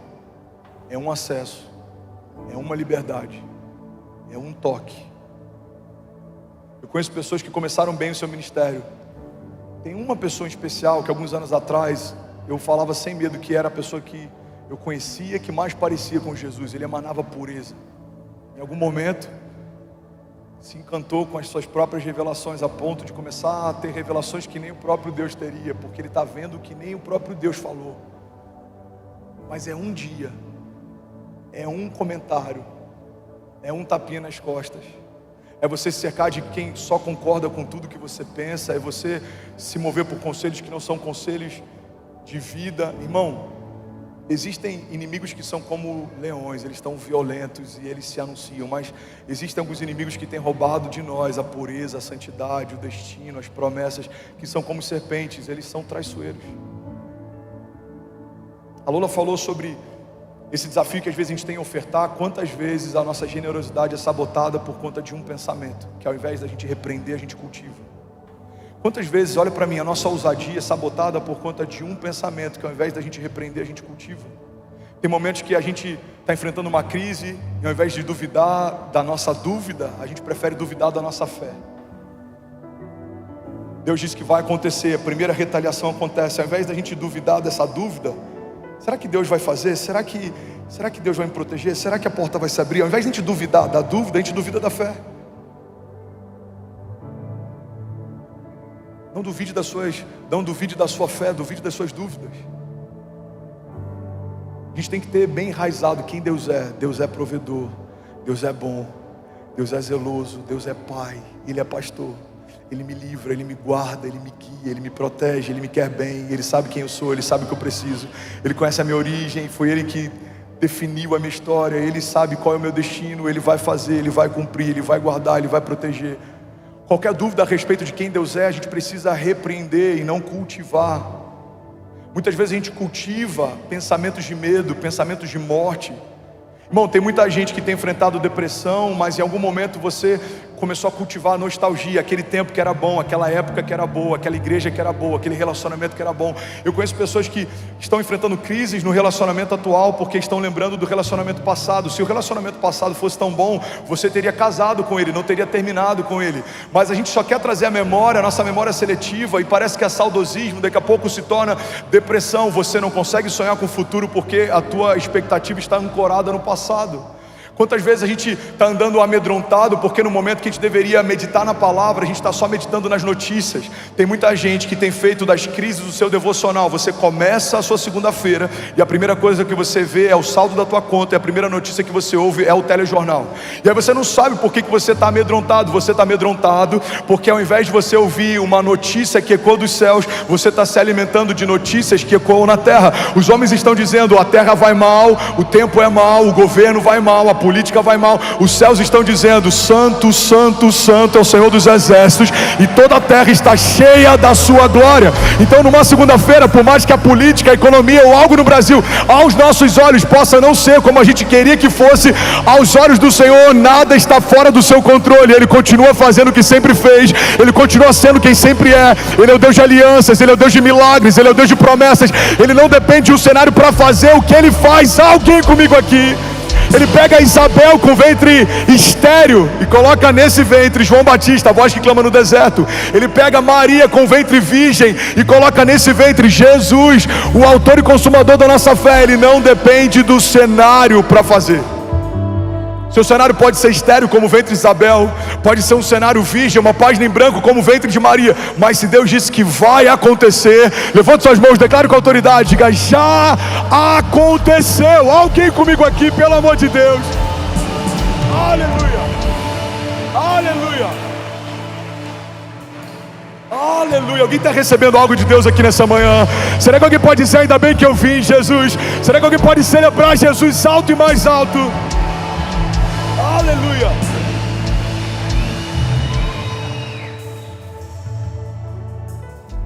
é um acesso, é uma liberdade, é um toque. Eu conheço pessoas que começaram bem o seu ministério. Tem uma pessoa em especial que alguns anos atrás eu falava sem medo que era a pessoa que eu conhecia, que mais parecia com Jesus. Ele emanava pureza. Em algum momento se encantou com as suas próprias revelações, a ponto de começar a ter revelações que nem o próprio Deus teria, porque ele está vendo que nem o próprio Deus falou. Mas é um dia, é um comentário, é um tapinha nas costas, é você se cercar de quem só concorda com tudo que você pensa, é você se mover por conselhos que não são conselhos de vida. Irmão, existem inimigos que são como leões, eles estão violentos e eles se anunciam, mas existem alguns inimigos que têm roubado de nós a pureza, a santidade, o destino, as promessas, que são como serpentes, eles são traiçoeiros. A Lola falou sobre esse desafio que às vezes a gente tem a ofertar. Quantas vezes a nossa generosidade é sabotada por conta de um pensamento, que ao invés da gente repreender, a gente cultiva. Quantas vezes, olha para mim, a nossa ousadia é sabotada por conta de um pensamento, que ao invés da gente repreender, a gente cultiva. Tem momentos que a gente está enfrentando uma crise, e ao invés de duvidar da nossa dúvida, a gente prefere duvidar da nossa fé. Deus disse que vai acontecer, a primeira retaliação acontece. Ao invés da gente duvidar dessa dúvida, será que Deus vai fazer? Será que Deus vai me proteger? Será que a porta vai se abrir? Ao invés de a gente duvidar da dúvida, a gente duvida da fé. Não duvide da sua fé, duvide das suas dúvidas. A gente tem que ter bem enraizado quem Deus é. Deus é provedor, Deus é bom, Deus é zeloso, Deus é pai, Ele é pastor. Ele me livra, Ele me guarda, Ele me guia, Ele me protege, Ele me quer bem, Ele sabe quem eu sou, Ele sabe o que eu preciso, Ele conhece a minha origem, foi Ele que definiu a minha história, Ele sabe qual é o meu destino, Ele vai fazer, Ele vai cumprir, Ele vai guardar, Ele vai proteger. Qualquer dúvida a respeito de quem Deus é, a gente precisa repreender e não cultivar. Muitas vezes a gente cultiva pensamentos de medo, pensamentos de morte. Irmão, tem muita gente que tem enfrentado depressão, mas em algum momento você começou a cultivar a nostalgia, aquele tempo que era bom, aquela época que era boa, aquela igreja que era boa, aquele relacionamento que era bom. Eu conheço pessoas que estão enfrentando crises no relacionamento atual porque estão lembrando do relacionamento passado. Se o relacionamento passado fosse tão bom, você teria casado com ele, não teria terminado com ele. Mas a gente só quer trazer a memória, a nossa memória seletiva, e parece que é saudosismo, daqui a pouco se torna depressão. Você não consegue sonhar com o futuro porque a tua expectativa está ancorada no passado. Quantas vezes a gente está andando amedrontado porque no momento que a gente deveria meditar na palavra, a gente está só meditando nas notícias. Tem muita gente que tem feito das crises do seu devocional. Você começa a sua segunda-feira e a primeira coisa que você vê é o saldo da tua conta, e a primeira notícia que você ouve é o telejornal. E aí você não sabe por que você está amedrontado. Você está amedrontado porque ao invés de você ouvir uma notícia que ecoa dos céus, você está se alimentando de notícias que ecoam na terra. Os homens estão dizendo: a terra vai mal, o tempo é mal, o governo vai mal, a política vai mal. Os céus estão dizendo: santo, santo, santo é o Senhor dos exércitos, e toda a terra está cheia da sua glória. Então numa segunda-feira, por mais que a política, a economia ou algo no Brasil aos nossos olhos possa não ser como a gente queria que fosse, aos olhos do Senhor nada está fora do seu controle. Ele continua fazendo o que sempre fez, Ele continua sendo quem sempre é. Ele é o Deus de alianças, Ele é o Deus de milagres, Ele é o Deus de promessas. Ele não depende de um cenário para fazer o que Ele faz. Alguém comigo aqui? Ele pega Isabel com ventre estéril e coloca nesse ventre João Batista, a voz que clama no deserto. Ele pega Maria com ventre virgem e coloca nesse ventre Jesus, o autor e consumador da nossa fé. Ele não depende do cenário para fazer. Seu cenário pode ser estéril como o ventre de Isabel, pode ser um cenário virgem, uma página em branco como o ventre de Maria, mas se Deus disse que vai acontecer, levante suas mãos, declare com autoridade, diga: já aconteceu. Alguém comigo aqui, pelo amor de Deus. Aleluia, aleluia, aleluia. Alguém está recebendo algo de Deus aqui nessa manhã? Será que alguém pode dizer: ainda bem que eu vim, Jesus? Será que alguém pode celebrar Jesus alto e mais alto? Aleluia.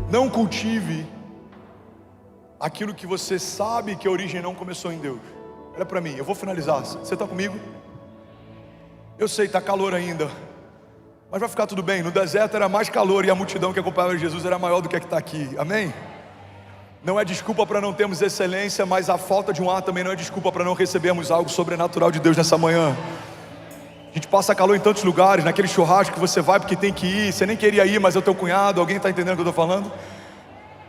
Não cultive aquilo que você sabe que a origem não começou em Deus. Olha para mim, eu vou finalizar. Você está comigo? Eu sei, está calor ainda, mas vai ficar tudo bem. No deserto era mais calor e a multidão que acompanhava Jesus era maior do que a que está aqui. Amém? Não é desculpa para não termos excelência, mas a falta de um ar também não é desculpa para não recebermos algo sobrenatural de Deus nessa manhã. A gente passa calor em tantos lugares, naquele churrasco que você vai porque tem que ir, você nem queria ir, mas é o teu cunhado. Alguém está entendendo o que eu estou falando?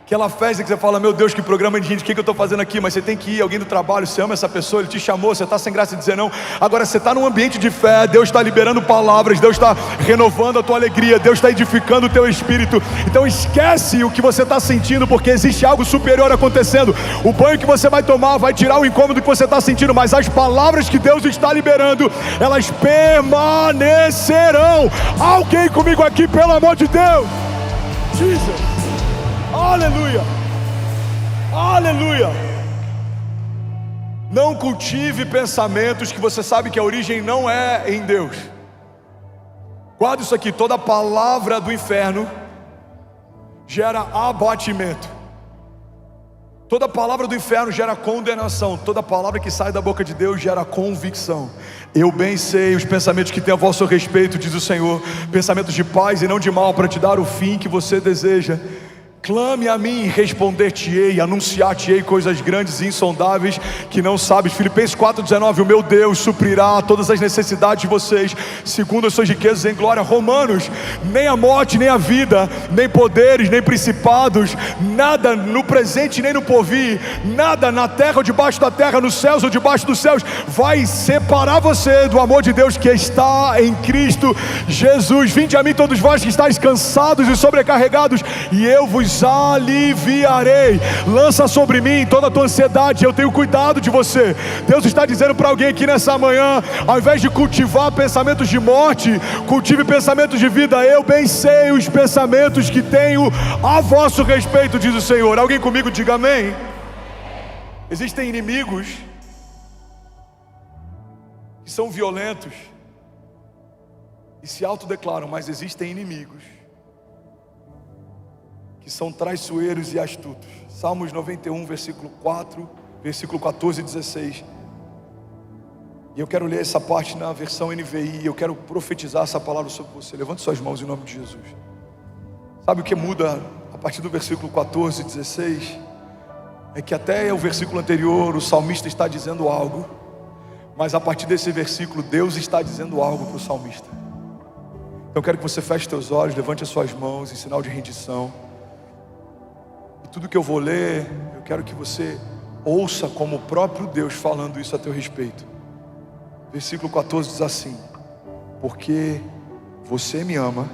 Aquela festa que você fala: meu Deus, que programa de gente, o que eu estou fazendo aqui? Mas você tem que ir, alguém do trabalho, você ama essa pessoa, ele te chamou, você está sem graça de dizer não. Agora você está num ambiente de fé, Deus está liberando palavras, Deus está renovando a tua alegria, Deus está edificando o teu espírito. Então esquece o que você está sentindo, porque existe algo superior acontecendo. O banho que você vai tomar vai tirar o incômodo que você está sentindo, mas as palavras que Deus está liberando, elas permanecerão. Alguém comigo aqui, pelo amor de Deus? Jesus. Aleluia, aleluia. Não cultive pensamentos que você sabe que a origem não é em Deus. Guarda isso aqui: toda palavra do inferno gera abatimento, toda palavra do inferno gera condenação, toda palavra que sai da boca de Deus gera convicção. Eu bem sei os pensamentos que tenho a vosso respeito, diz o Senhor, pensamentos de paz e não de mal, para te dar o fim que você deseja. Clame a mim e responder-te-ei, anunciar-te-ei coisas grandes e insondáveis que não sabes. Filipenses 4,19, o meu Deus suprirá todas as necessidades de vocês, segundo as suas riquezas em glória. Romanos, nem a morte, nem a vida, nem poderes, nem principados, nada no presente nem no porvir, nada na terra ou debaixo da terra, nos céus ou debaixo dos céus, vai separar você do amor de Deus que está em Cristo Jesus. Vinde a mim todos vós que estáis cansados e sobrecarregados, e eu vos aliviarei. Lança sobre mim toda a tua ansiedade, eu tenho cuidado de você. Deus está dizendo para alguém aqui nessa manhã: ao invés de cultivar pensamentos de morte, cultive pensamentos de vida. Eu bem sei os pensamentos que tenho a vosso respeito, diz o Senhor. Alguém comigo diga amém. Existem inimigos que são violentos e se autodeclaram, mas existem inimigos que são traiçoeiros e astutos. Salmos 91, versículo 4, versículo 14 e 16. E eu quero ler essa parte na versão NVI. Eu quero profetizar essa palavra sobre você. Levante suas mãos em nome de Jesus. Sabe o que muda a partir do versículo 14 e 16? É que até o versículo anterior o salmista está dizendo algo, mas a partir desse versículo Deus está dizendo algo para o salmista. Então eu quero que você feche seus olhos, levante as suas mãos em sinal de rendição. Tudo que eu vou ler, eu quero que você ouça como o próprio Deus falando isso a teu respeito. Versículo 14 diz assim: porque você me ama,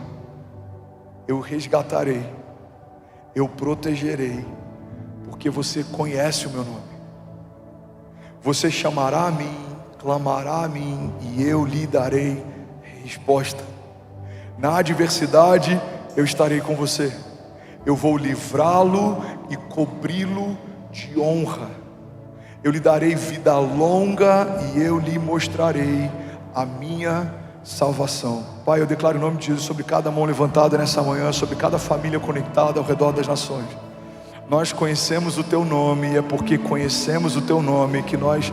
eu resgatarei, eu protegerei, porque você conhece o meu nome. Você chamará a mim, clamará a mim, e eu lhe darei resposta. Na adversidade eu estarei com você. Eu vou livrá-lo e cobri-lo de honra. Eu lhe darei vida longa e eu lhe mostrarei a minha salvação. Pai, eu declaro em nome de Jesus sobre cada mão levantada nessa manhã, sobre cada família conectada ao redor das nações. Nós conhecemos o Teu nome e é porque conhecemos o Teu nome que nós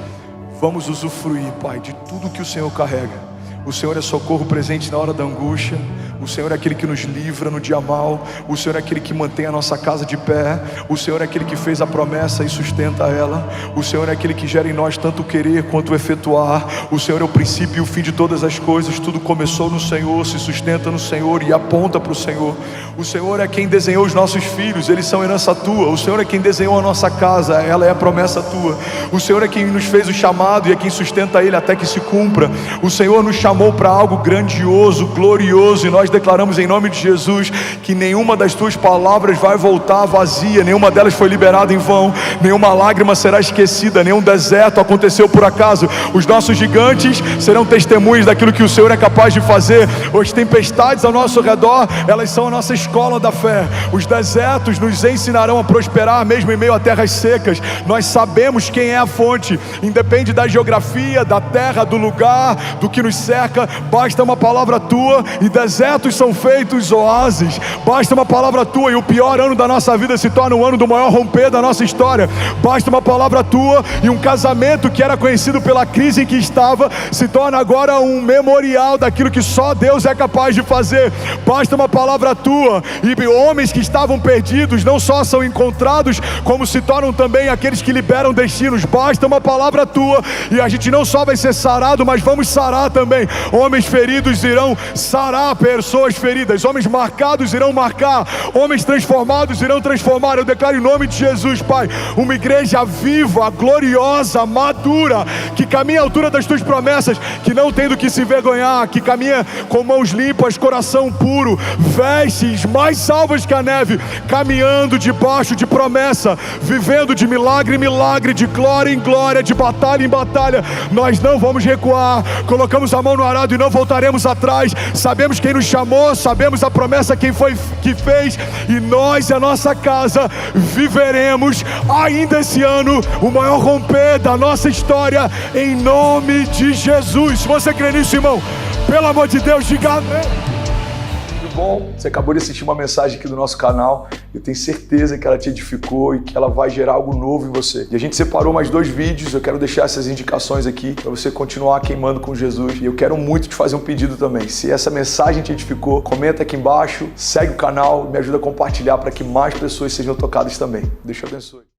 vamos usufruir, Pai, de tudo que o Senhor carrega. O Senhor é socorro presente na hora da angústia. O Senhor é aquele que nos livra no dia mal. O Senhor é aquele que mantém a nossa casa de pé. O Senhor é aquele que fez a promessa e sustenta ela. O Senhor é aquele que gera em nós tanto o querer quanto o efetuar. O Senhor é o princípio e o fim de todas as coisas. Tudo começou no Senhor, se sustenta no Senhor e aponta para o Senhor. O Senhor é quem desenhou os nossos filhos, eles são herança tua. O Senhor é quem desenhou a nossa casa, ela é a promessa tua. O Senhor é quem nos fez o chamado e é quem sustenta ele até que se cumpra. O Senhor nos chamou para algo grandioso, glorioso, e nós declaramos em nome de Jesus que nenhuma das tuas palavras vai voltar vazia, nenhuma delas foi liberada em vão, nenhuma lágrima será esquecida, nenhum deserto aconteceu por acaso. Os nossos gigantes serão testemunhas daquilo que o Senhor é capaz de fazer. As tempestades ao nosso redor, elas são a nossa escola da fé. Os desertos nos ensinarão a prosperar mesmo em meio a terras secas. Nós sabemos quem é a fonte, independe da geografia, da terra, do lugar, do que nos cerca. Basta uma palavra tua e desertos são feitos oásis. Basta uma palavra tua e o pior ano da nossa vida se torna o ano do maior romper da nossa história. Basta uma palavra tua e um casamento que era conhecido pela crise em que estava se torna agora um memorial daquilo que só Deus é capaz de fazer. Basta uma palavra tua e homens que estavam perdidos não só são encontrados, como se tornam também aqueles que liberam destinos. Basta uma palavra tua e a gente não só vai ser sarado, mas vamos sarar também. Homens feridos irão sarar pessoas feridas, homens marcados irão marcar, homens transformados irão transformar. Eu declaro em nome de Jesus, Pai, uma igreja viva, gloriosa, madura, que caminha à altura das tuas promessas, que não tem do que se envergonhar, que caminha com mãos limpas, coração puro, vestes mais salvas que a neve, caminhando debaixo de promessa, vivendo de milagre em milagre, de glória em glória, de batalha em batalha. Nós não vamos recuar, colocamos a mão no arado e não voltaremos atrás. Sabemos quem nos chamou, sabemos a promessa quem foi que fez, e nós e a nossa casa viveremos ainda esse ano o maior romper da nossa história, em nome de Jesus. Se você crê nisso, irmão, pelo amor de Deus, diga amém. Bom, você acabou de assistir uma mensagem aqui do nosso canal. Eu tenho certeza que ela te edificou e que ela vai gerar algo novo em você. E a gente separou mais 2 vídeos. Eu quero deixar essas indicações aqui para você continuar queimando com Jesus. E eu quero muito te fazer um pedido também. Se essa mensagem te edificou, comenta aqui embaixo, segue o canal, me ajuda a compartilhar para que mais pessoas sejam tocadas também. Deus te abençoe.